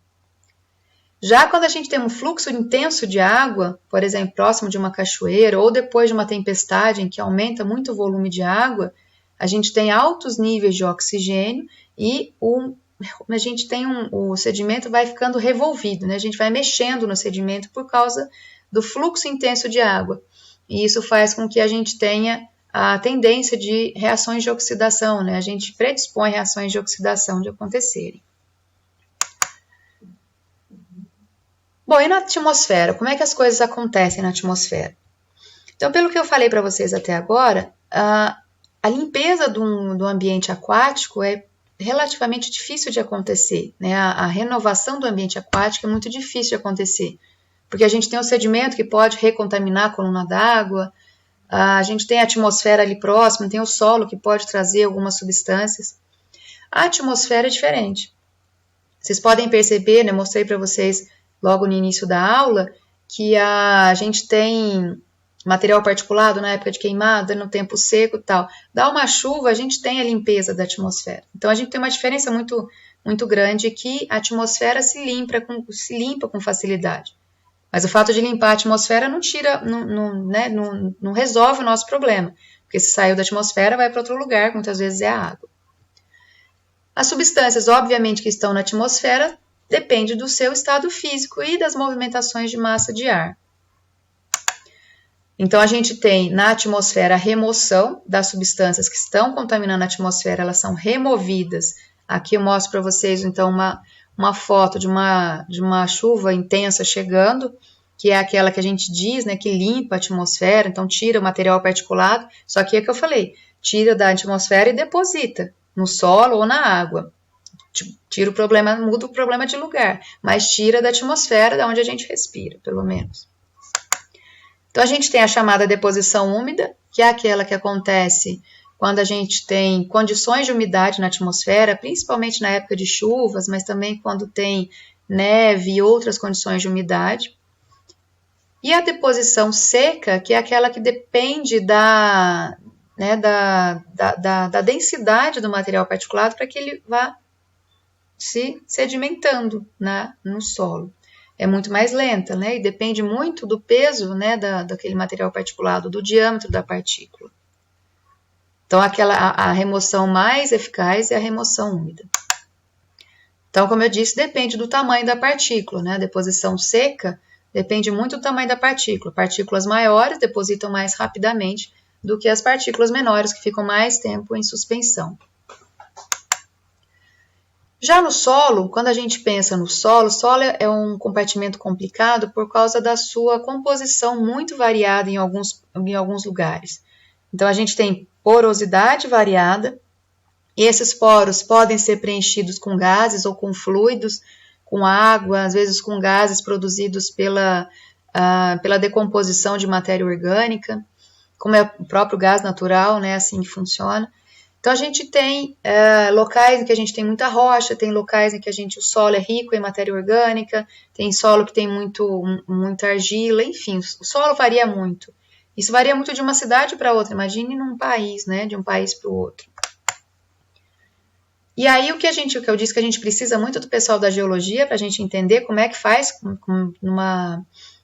Já quando a gente tem um fluxo intenso de água, por exemplo, próximo de uma cachoeira ou depois de uma tempestade em que aumenta muito o volume de água, a gente tem altos níveis de oxigênio e a gente tem o sedimento vai ficando revolvido, né? A gente vai mexendo no sedimento por causa do fluxo intenso de água. E isso faz com que a gente tenha a tendência de reações de oxidação, né? A gente predispõe reações de oxidação de acontecerem. Bom, e na atmosfera? Como é que as coisas acontecem na atmosfera? Então, pelo que eu falei para vocês até agora, a limpeza do ambiente aquático é relativamente difícil de acontecer, né? A renovação do ambiente aquático é muito difícil de acontecer, porque a gente tem o sedimento que pode recontaminar a coluna d'água, a gente tem a atmosfera ali próxima, tem o solo que pode trazer algumas substâncias. A atmosfera é diferente. Vocês podem perceber, né? Mostrei para vocês logo no início da aula que a gente tem material particulado na época de queimada, no tempo seco e tal. Dá uma chuva, a gente tem a limpeza da atmosfera. Então, a gente tem uma diferença muito, muito grande que a atmosfera se limpa com facilidade. Mas o fato de limpar a atmosfera não tira, não resolve o nosso problema. Porque se saiu da atmosfera, vai para outro lugar, que muitas vezes é a água. As substâncias, obviamente, que estão na atmosfera, depende do seu estado físico e das movimentações de massa de ar. Então, a gente tem na atmosfera a remoção das substâncias que estão contaminando a atmosfera, elas são removidas. Aqui eu mostro para vocês, então, uma foto de uma chuva intensa chegando, que é aquela que a gente diz, né, que limpa a atmosfera, então tira o material particulado, só que é o que eu falei, tira da atmosfera e deposita no solo ou na água. Tira o problema, muda o problema de lugar, mas tira da atmosfera, da onde a gente respira, pelo menos. Então, a gente tem a chamada deposição úmida, que é aquela que acontece quando a gente tem condições de umidade na atmosfera, principalmente na época de chuvas, mas também quando tem neve e outras condições de umidade. E a deposição seca, que é aquela que depende da densidade do material particulado para que ele vá se sedimentando, né, no solo. É muito mais lenta, né, e depende muito do peso, né, daquele material particulado, do diâmetro da partícula. Então, a remoção mais eficaz é a remoção úmida. Então, como eu disse, depende do tamanho da partícula, né, a deposição seca depende muito do tamanho da partícula. Partículas maiores depositam mais rapidamente do que as partículas menores, que ficam mais tempo em suspensão. Já no solo, quando a gente pensa no solo, o solo é um compartimento complicado por causa da sua composição muito variada em alguns lugares. Então, a gente tem porosidade variada, e esses poros podem ser preenchidos com gases ou com fluidos, com água, às vezes com gases produzidos pela decomposição de matéria orgânica, como é o próprio gás natural, né, assim que funciona. Então, a gente tem locais em que a gente tem muita rocha, tem locais em que o solo é rico em matéria orgânica, tem solo que tem muita argila, enfim, o solo varia muito. Isso varia muito de uma cidade para outra, imagine num país, né, de um país para o outro. E aí o que eu disse que a gente precisa muito do pessoal da geologia para a gente entender como é que faz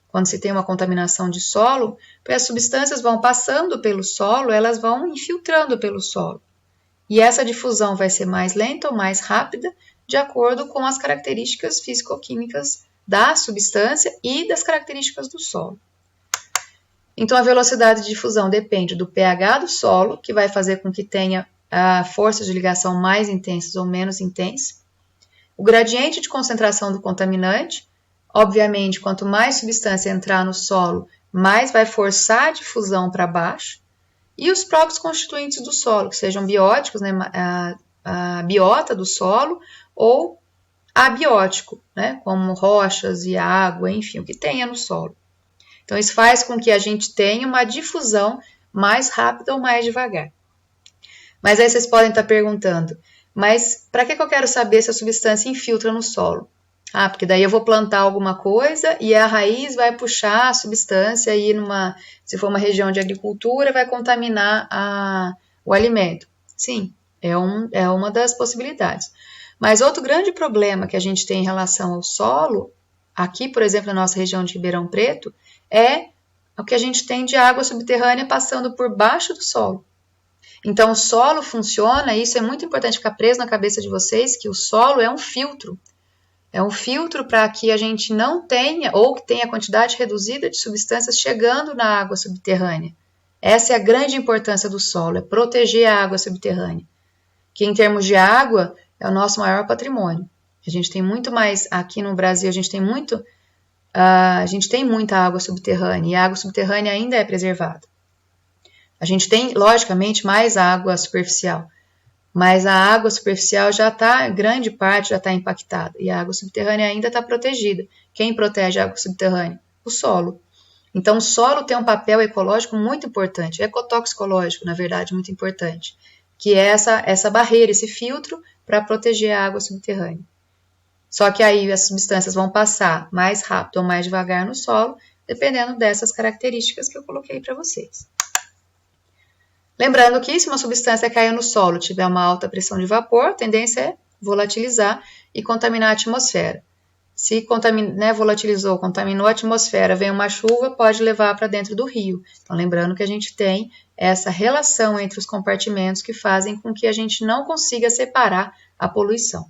quando se tem uma contaminação de solo, porque as substâncias vão passando pelo solo, elas vão infiltrando pelo solo. E essa difusão vai ser mais lenta ou mais rápida, de acordo com as características físico-químicas da substância e das características do solo. Então, a velocidade de difusão depende do pH do solo, que vai fazer com que tenha forças de ligação mais intensas ou menos intensas. O gradiente de concentração do contaminante, obviamente, quanto mais substância entrar no solo, mais vai forçar a difusão para baixo. E os próprios constituintes do solo, que sejam bióticos, né, a biota do solo, ou abiótico, né, como rochas e água, enfim, o que tenha no solo. Então, isso faz com que a gente tenha uma difusão mais rápida ou mais devagar. Mas aí vocês podem estar perguntando, mas para que eu quero saber se a substância infiltra no solo? Porque daí eu vou plantar alguma coisa e a raiz vai puxar a substância e se for uma região de agricultura, vai contaminar o alimento. Sim, é uma das possibilidades. Mas outro grande problema que a gente tem em relação ao solo, aqui, por exemplo, na nossa região de Ribeirão Preto, é o que a gente tem de água subterrânea passando por baixo do solo. Então, o solo funciona, e isso é muito importante ficar preso na cabeça de vocês, que o solo é um filtro. É um filtro para que a gente não tenha, ou que tenha quantidade reduzida de substâncias chegando na água subterrânea. Essa é a grande importância do solo, é proteger a água subterrânea. Que em termos de água, é o nosso maior patrimônio. A gente tem muito mais, aqui no Brasil, a gente tem muita água subterrânea, e a água subterrânea ainda é preservada. A gente tem, logicamente, mais água superficial, mas a água superficial grande parte já está impactada, e a água subterrânea ainda está protegida. Quem protege a água subterrânea? O solo. Então, o solo tem um papel ecológico muito importante, ecotoxicológico, na verdade, muito importante, que é essa barreira, esse filtro para proteger a água subterrânea. Só que aí as substâncias vão passar mais rápido ou mais devagar no solo, dependendo dessas características que eu coloquei para vocês. Lembrando que se uma substância cair no solo, tiver uma alta pressão de vapor, a tendência é volatilizar e contaminar a atmosfera. Se volatilizou, contaminou a atmosfera, vem uma chuva, pode levar para dentro do rio. Então, lembrando que a gente tem essa relação entre os compartimentos que fazem com que a gente não consiga separar a poluição.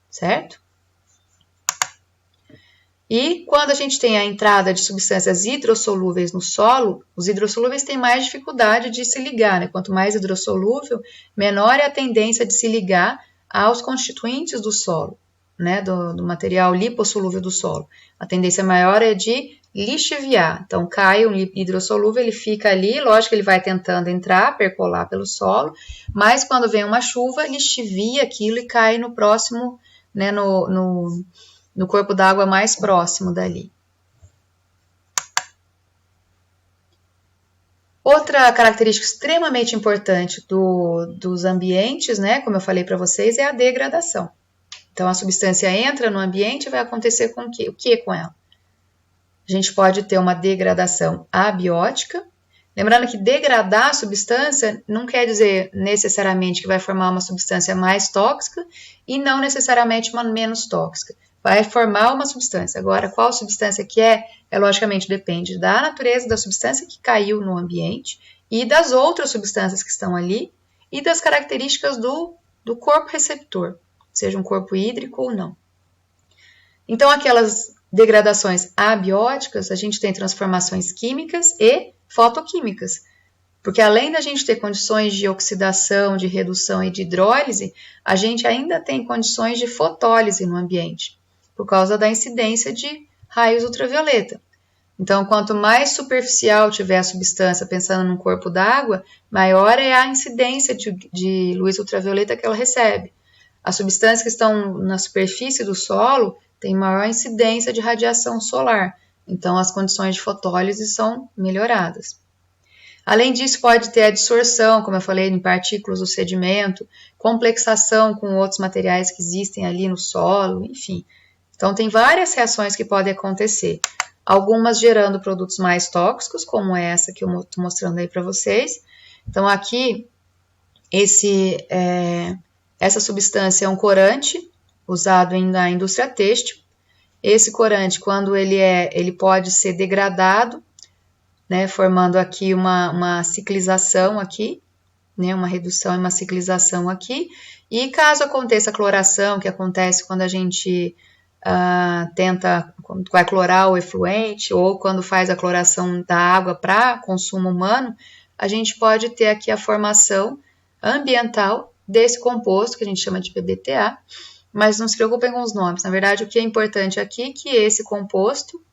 Certo? E quando a gente tem a entrada de substâncias hidrossolúveis no solo, os hidrossolúveis têm mais dificuldade de se ligar, né? Quanto mais hidrossolúvel, menor é a tendência de se ligar aos constituintes do solo, né? Do material lipossolúvel do solo. A tendência maior é de lixiviar. Então, cai um hidrossolúvel, ele fica ali, lógico que ele vai tentando entrar, percolar pelo solo, mas quando vem uma chuva, lixivia aquilo e cai no próximo, né? No corpo d'água mais próximo dali. Outra característica extremamente importante dos ambientes, né, como eu falei para vocês, é a degradação. Então, a substância entra no ambiente e vai acontecer com o quê? O que com ela? A gente pode ter uma degradação abiótica. Lembrando que degradar a substância não quer dizer necessariamente que vai formar uma substância mais tóxica e não necessariamente uma menos tóxica. Vai formar uma substância. Agora, qual substância que é? Logicamente depende da natureza da substância que caiu no ambiente e das outras substâncias que estão ali e das características do corpo receptor, seja um corpo hídrico ou não. Então, aquelas degradações abióticas, a gente tem transformações químicas e fotoquímicas. Porque além da gente ter condições de oxidação, de redução e de hidrólise, a gente ainda tem condições de fotólise no ambiente, por causa da incidência de raios ultravioleta. Então, quanto mais superficial tiver a substância, pensando num corpo d'água, maior é a incidência de luz ultravioleta que ela recebe. As substâncias que estão na superfície do solo têm maior incidência de radiação solar, então as condições de fotólise são melhoradas. Além disso, pode ter a dissorção, como eu falei, em partículas do sedimento, complexação com outros materiais que existem ali no solo, enfim. Então, tem várias reações que podem acontecer. Algumas gerando produtos mais tóxicos, como essa que eu estou mostrando aí para vocês. Então, aqui, Essa substância é um corante usado na indústria têxtil. Esse corante, quando ele pode ser degradado, né, formando aqui uma ciclização aqui, né, uma redução e uma ciclização aqui. E caso aconteça a cloração, que acontece quando a gente vai clorar o efluente, ou quando faz a cloração da água para consumo humano, a gente pode ter aqui a formação ambiental desse composto, que a gente chama de PBTA, mas não se preocupem com os nomes. Na verdade, o que é importante aqui é que esse composto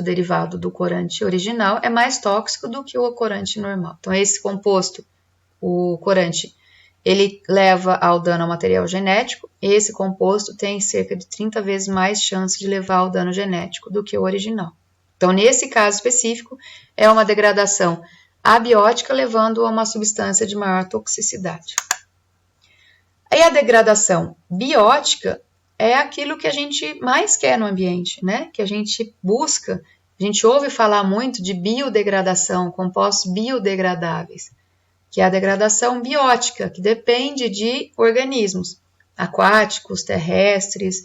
derivado do corante original, é mais tóxico do que o corante normal. Então, esse composto, o corante, ele leva ao dano ao material genético, e esse composto tem cerca de 30 vezes mais chance de levar ao dano genético do que o original. Então, nesse caso específico, é uma degradação abiótica, levando a uma substância de maior toxicidade. Aí a degradação biótica é aquilo que a gente mais quer no ambiente, né? Que a gente busca, a gente ouve falar muito de biodegradação, compostos biodegradáveis, que é a degradação biótica, que depende de organismos aquáticos, terrestres,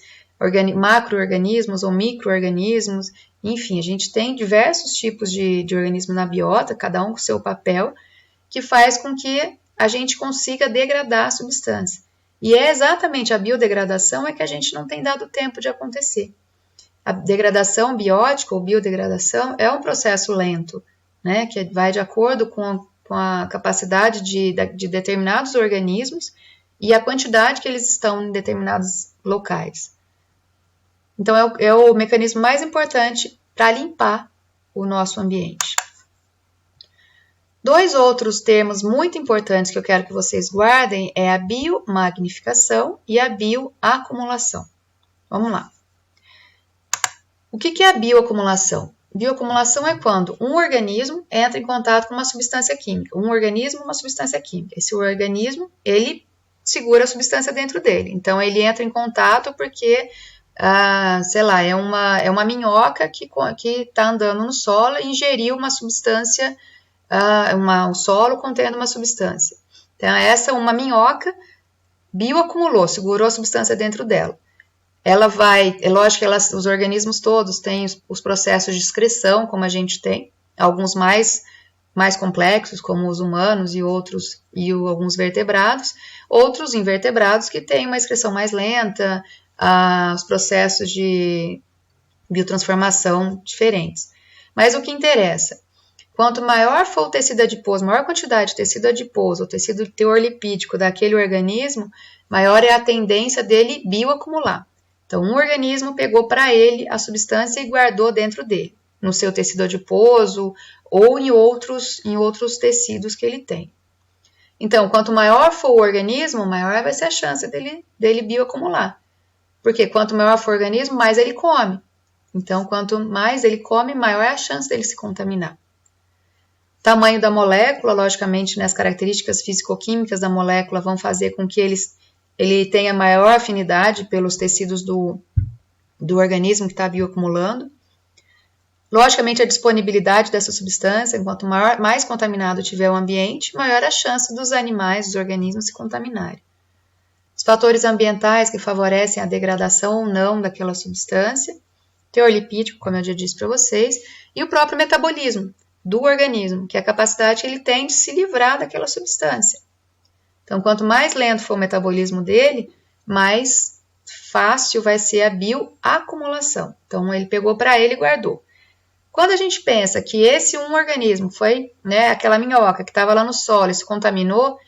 macro-organismos ou micro-organismos, enfim, a gente tem diversos tipos de organismos na biota, cada um com seu papel, que faz com que a gente consiga degradar a substância. E é exatamente a biodegradação que a gente não tem dado tempo de acontecer. A degradação biótica ou biodegradação é um processo lento, né, que vai de acordo com a capacidade de determinados organismos e a quantidade que eles estão em determinados locais. Então, é o mecanismo mais importante para limpar o nosso ambiente. Dois outros termos muito importantes que eu quero que vocês guardem é a biomagnificação e a bioacumulação. Vamos lá. O que é a bioacumulação? Bioacumulação é quando um organismo entra em contato com uma substância química. Um organismo, uma substância química. Esse organismo, ele segura a substância dentro dele. Então, ele entra em contato porque, sei lá, é uma minhoca que está andando no solo e ingeriu uma substância, um solo contendo uma substância. Então, uma minhoca bioacumulou, segurou a substância dentro dela. Ela vai, é lógico que os organismos todos têm os processos de excreção, como a gente tem, alguns mais complexos, como os humanos e outros, e alguns vertebrados, outros invertebrados que têm uma excreção mais lenta, os processos de biotransformação diferentes. Mas o que interessa? Quanto maior for o tecido adiposo, maior quantidade de tecido adiposo, ou tecido teor lipídico daquele organismo, maior é a tendência dele bioacumular. Então, um organismo pegou para ele a substância e guardou dentro dele, no seu tecido adiposo ou em outros tecidos que ele tem. Então, quanto maior for o organismo, maior vai ser a chance dele bioacumular. Porque quanto maior for o organismo, mais ele come. Então, quanto mais ele come, maior é a chance dele se contaminar. Tamanho da molécula, logicamente, né, as características físico-químicas da molécula vão fazer com que ele tenha maior afinidade pelos tecidos do organismo que está bioacumulando. Logicamente, a disponibilidade dessa substância, quanto mais contaminado tiver o ambiente, maior a chance dos animais, dos organismos se contaminarem. Os fatores ambientais que favorecem a degradação ou não daquela substância, teor lipídico, como eu já disse para vocês, e o próprio metabolismo do organismo, que é a capacidade que ele tem de se livrar daquela substância. Então, quanto mais lento for o metabolismo dele, mais fácil vai ser a bioacumulação. Então, ele pegou para ele e guardou. Quando a gente pensa que esse um organismo foi, né, aquela minhoca que estava lá no solo e se contaminou,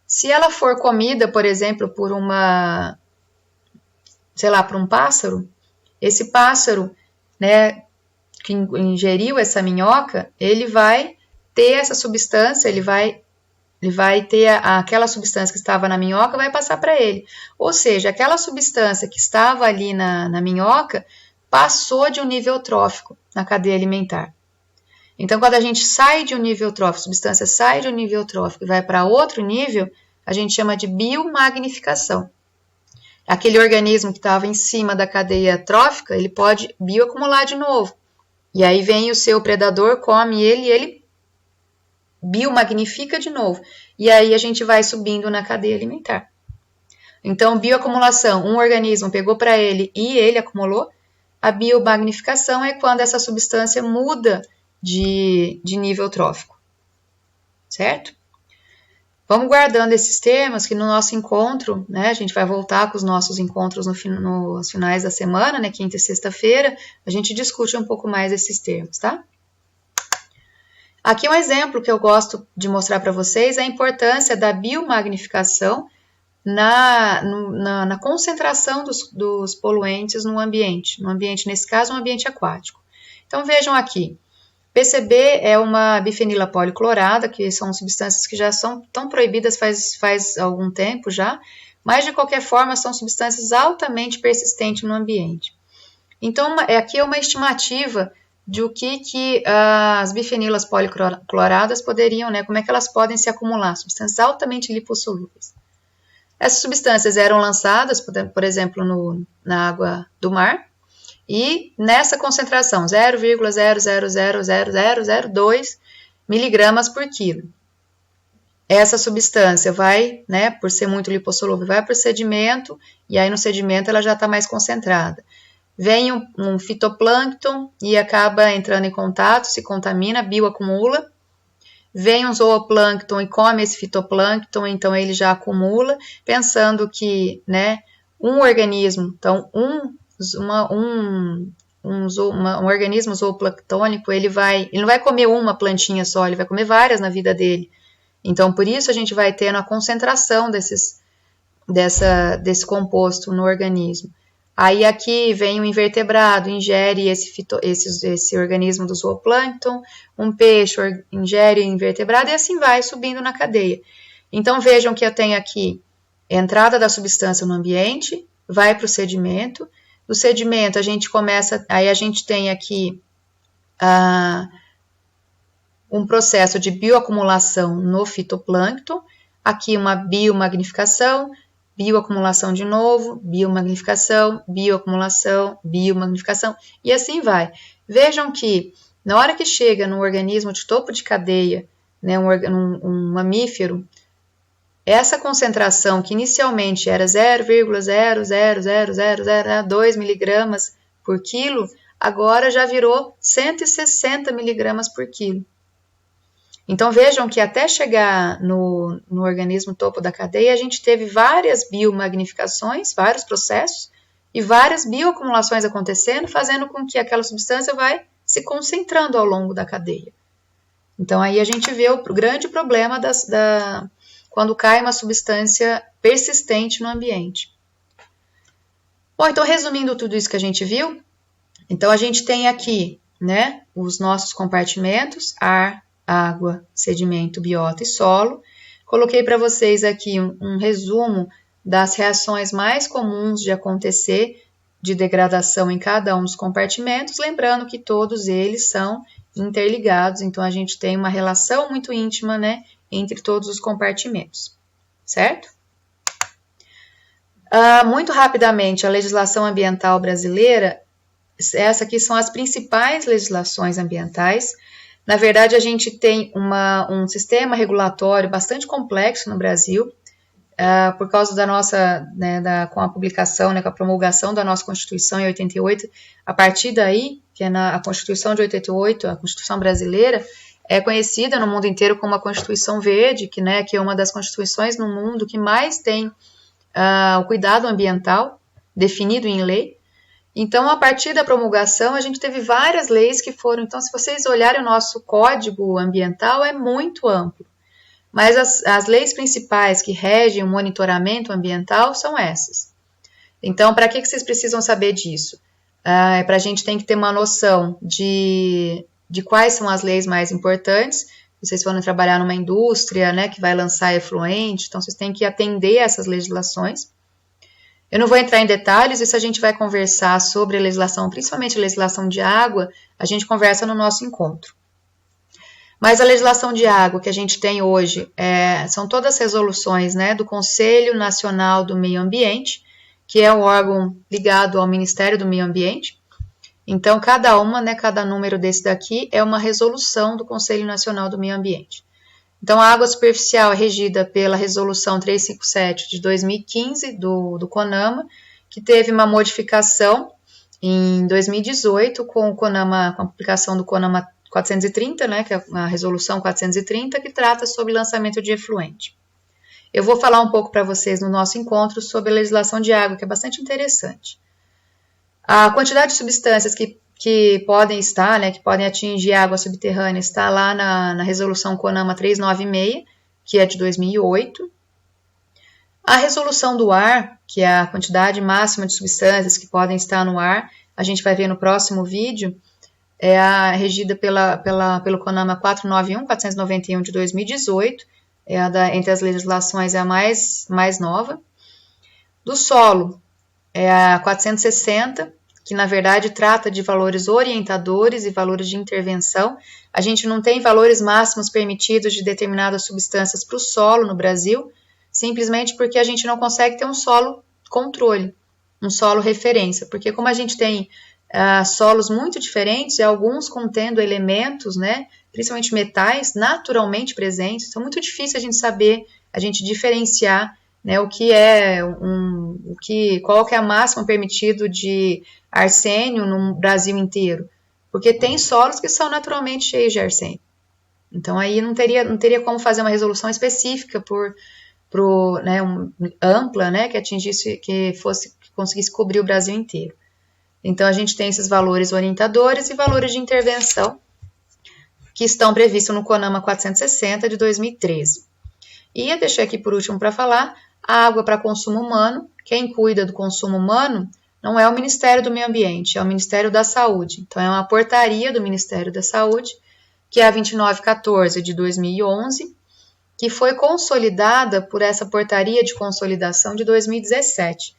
se ela for comida, por exemplo, por por um pássaro, esse pássaro, né, que ingeriu essa minhoca, ele vai ter essa substância, ele vai ter aquela substância que estava na minhoca, vai passar para ele. Ou seja, aquela substância que estava ali na minhoca passou de um nível trófico na cadeia alimentar. Então, quando a gente sai de um nível trófico, a substância sai de um nível trófico e vai para outro nível, a gente chama de biomagnificação. Aquele organismo que estava em cima da cadeia trófica, ele pode bioacumular de novo. E aí vem o seu predador, come ele e ele biomagnifica de novo. E aí a gente vai subindo na cadeia alimentar. Então, bioacumulação, um organismo pegou para ele e ele acumulou. A biomagnificação é quando essa substância muda de nível trófico, certo? Vamos guardando esses termos que no nosso encontro, né, a gente vai voltar com os nossos encontros nos finais da semana, né, quinta e sexta-feira, a gente discute um pouco mais esses termos, tá? Aqui um exemplo que eu gosto de mostrar para vocês é a importância da biomagnificação na concentração dos poluentes no ambiente, nesse caso, um ambiente aquático. Então, vejam aqui. PCB é uma bifenila policlorada, que são substâncias que já tão proibidas faz algum tempo já, mas de qualquer forma são substâncias altamente persistentes no ambiente. Então, aqui é uma estimativa de o que as bifenilas policloradas poderiam, né, como é que elas podem se acumular, substâncias altamente lipossolúveis. Essas substâncias eram lançadas, por exemplo, na água do mar, e nessa concentração, 0,000002 miligramas por quilo. Essa substância vai, né, por ser muito lipossolúvel, vai para o sedimento, e aí no sedimento ela já está mais concentrada. Vem um fitoplâncton e acaba entrando em contato, se contamina, bioacumula. Vem um zooplâncton e come esse fitoplâncton, então ele já acumula, pensando que, né, um organismo, então um organismo zooplânctônico, ele não vai comer uma plantinha só, ele vai comer várias na vida dele. Então, por isso a gente vai tendo a concentração desse composto no organismo. Aí aqui vem um invertebrado, ingere esse organismo do zooplâncton, um peixe ingere o invertebrado e assim vai subindo na cadeia. Então vejam que eu tenho aqui a entrada da substância no ambiente, vai para o sedimento. Do sedimento a gente tem aqui um processo de bioacumulação no fitoplâncton, aqui uma biomagnificação, bioacumulação de novo, biomagnificação, bioacumulação, biomagnificação, e assim vai. Vejam que, na hora que chega num organismo de topo de cadeia, né, um mamífero, essa concentração, que inicialmente era 0,00002 miligramas por quilo, agora já virou 160 miligramas por quilo. Então, vejam que até chegar no organismo topo da cadeia, a gente teve várias biomagnificações, vários processos, e várias bioacumulações acontecendo, fazendo com que aquela substância vai se concentrando ao longo da cadeia. Então, aí a gente vê o grande problema quando cai uma substância persistente no ambiente. Bom, então, resumindo tudo isso que a gente viu, então a gente tem aqui, né, os nossos compartimentos, ar, água, sedimento, biota e solo. Coloquei para vocês aqui um resumo das reações mais comuns de acontecer de degradação em cada um dos compartimentos, lembrando que todos eles são interligados, então a gente tem uma relação muito íntima, né, entre todos os compartimentos, certo? Muito rapidamente, a legislação ambiental brasileira, essas aqui são as principais legislações ambientais. Na verdade, a gente tem um sistema regulatório bastante complexo no Brasil, por causa da nossa, né, com a publicação, né, com a promulgação da nossa Constituição em 88, a partir daí, que é a Constituição de 88, a Constituição brasileira, é conhecida no mundo inteiro como a Constituição Verde, que é uma das constituições no mundo que mais tem o cuidado ambiental definido em lei. Então, a partir da promulgação, a gente teve várias leis que foram... Então, se vocês olharem o nosso código ambiental, é muito amplo. Mas as leis principais que regem o monitoramento ambiental são essas. Então, para que vocês precisam saber disso? Para a gente tem que ter uma noção de quais são as leis mais importantes. Vocês foram trabalhar numa indústria, né, que vai lançar efluente, então vocês têm que atender a essas legislações. Eu não vou entrar em detalhes, isso a gente vai conversar sobre a legislação, principalmente a legislação de água, a gente conversa no nosso encontro. Mas a legislação de água que a gente tem hoje são todas resoluções, né, do Conselho Nacional do Meio Ambiente, que é um órgão ligado ao Ministério do Meio Ambiente. Então, cada número desse daqui é uma resolução do Conselho Nacional do Meio Ambiente. Então, a água superficial é regida pela Resolução 357 de 2015 do CONAMA, que teve uma modificação em 2018 com a publicação do CONAMA 430, né, que é a Resolução 430, que trata sobre lançamento de efluente. Eu vou falar um pouco para vocês no nosso encontro sobre a legislação de água, que é bastante interessante. A quantidade de substâncias que podem estar, né, que podem atingir água subterrânea, está lá na Resolução CONAMA 396, que é de 2008. A resolução do ar, que é a quantidade máxima de substâncias que podem estar no ar, a gente vai ver no próximo vídeo, é regida pelo CONAMA 491 de 2018, entre as legislações é a mais nova. Do solo, é a 460, que na verdade trata de valores orientadores e valores de intervenção. A gente não tem valores máximos permitidos de determinadas substâncias para o solo no Brasil, simplesmente porque a gente não consegue ter um solo controle, um solo referência, porque como a gente tem solos muito diferentes e alguns contendo elementos, né, principalmente metais, naturalmente presentes, então é muito difícil a gente saber, a gente diferenciar, né, qual que é a máxima permitido de arsênio no Brasil inteiro, porque tem solos que são naturalmente cheios de arsênio. Então aí não teria como fazer uma resolução específica né, ampla, né, que atingisse, que conseguisse cobrir o Brasil inteiro. Então a gente tem esses valores orientadores e valores de intervenção que estão previstos no CONAMA 460 de 2013. E eu deixei aqui por último para falar a água para consumo humano. Quem cuida do consumo humano não é o Ministério do Meio Ambiente, é o Ministério da Saúde. Então é uma portaria do Ministério da Saúde, que é a 2914 de 2011, que foi consolidada por essa portaria de consolidação de 2017.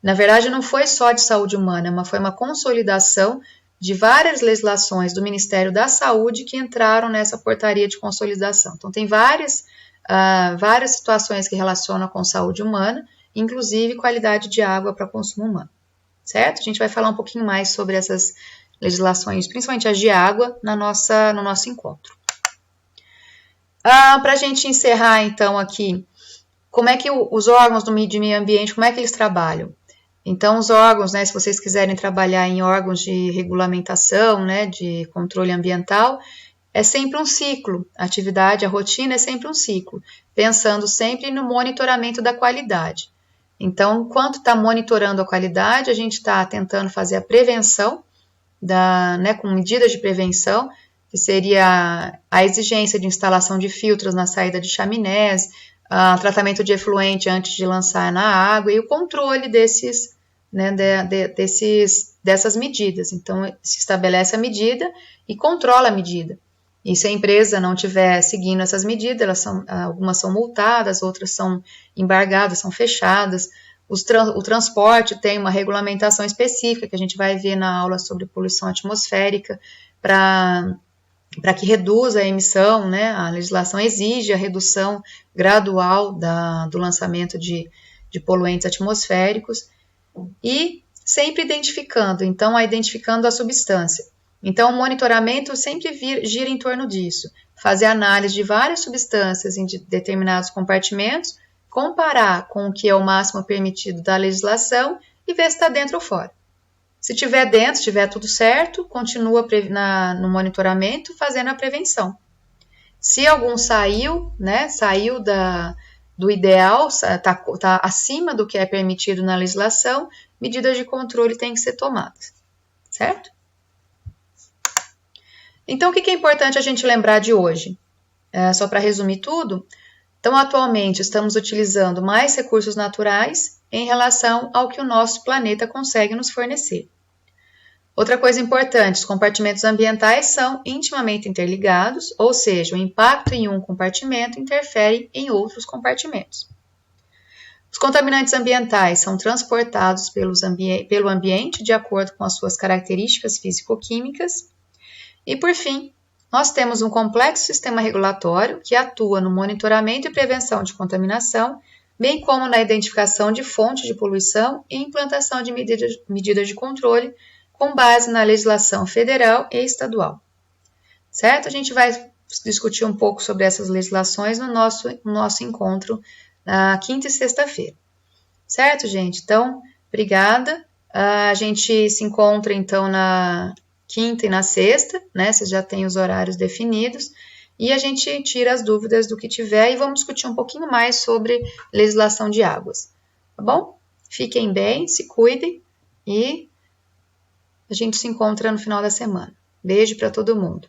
Na verdade, não foi só de saúde humana, mas foi uma consolidação de várias legislações do Ministério da Saúde que entraram nessa portaria de consolidação. Então, tem várias situações que relacionam com saúde humana, inclusive qualidade de água para consumo humano, certo? A gente vai falar um pouquinho mais sobre essas legislações, principalmente as de água, no nosso encontro. Para a gente encerrar, então, aqui, como é que os órgãos de meio ambiente, como é que eles trabalham? Então, os órgãos, né, se vocês quiserem trabalhar em órgãos de regulamentação, né, de controle ambiental, é sempre um ciclo. A atividade, a rotina é sempre um ciclo, pensando sempre no monitoramento da qualidade. Então, enquanto está monitorando a qualidade, a gente está tentando fazer a prevenção, né, com medidas de prevenção, que seria a exigência de instalação de filtros na saída de chaminés, tratamento de efluente antes de lançar na água e o controle dessas medidas. Então, se estabelece a medida e controla a medida. E se a empresa não estiver seguindo essas medidas, algumas são multadas, outras são embargadas, são fechadas. O transporte tem uma regulamentação específica que a gente vai ver na aula sobre poluição atmosférica para que reduza a emissão, né? A legislação exige a redução gradual do lançamento de poluentes atmosféricos e sempre identificando a substância. Então, o monitoramento sempre gira em torno disso, fazer análise de várias substâncias em determinados compartimentos, comparar com o que é o máximo permitido da legislação e ver se está dentro ou fora. Se estiver dentro, se estiver tudo certo, continua no monitoramento, fazendo a prevenção. Se algum saiu, né, do ideal, está acima do que é permitido na legislação, medidas de controle têm que ser tomadas, certo? Então, o que é importante a gente lembrar de hoje? Só para resumir tudo, então, atualmente estamos utilizando mais recursos naturais em relação ao que o nosso planeta consegue nos fornecer. Outra coisa importante, os compartimentos ambientais são intimamente interligados, ou seja, o impacto em um compartimento interfere em outros compartimentos. Os contaminantes ambientais são transportados pelo ambiente de acordo com as suas características físico-químicas. E, por fim, nós temos um complexo sistema regulatório que atua no monitoramento e prevenção de contaminação, bem como na identificação de fontes de poluição e implantação de medidas de controle com base na legislação federal e estadual. Certo? A gente vai discutir um pouco sobre essas legislações no nosso encontro na quinta e sexta-feira. Certo, gente? Então, obrigada. A gente se encontra, então, na quinta e na sexta, né? Vocês já têm os horários definidos. E a gente tira as dúvidas do que tiver e vamos discutir um pouquinho mais sobre legislação de águas. Tá bom? Fiquem bem, se cuidem e a gente se encontra no final da semana. Beijo para todo mundo.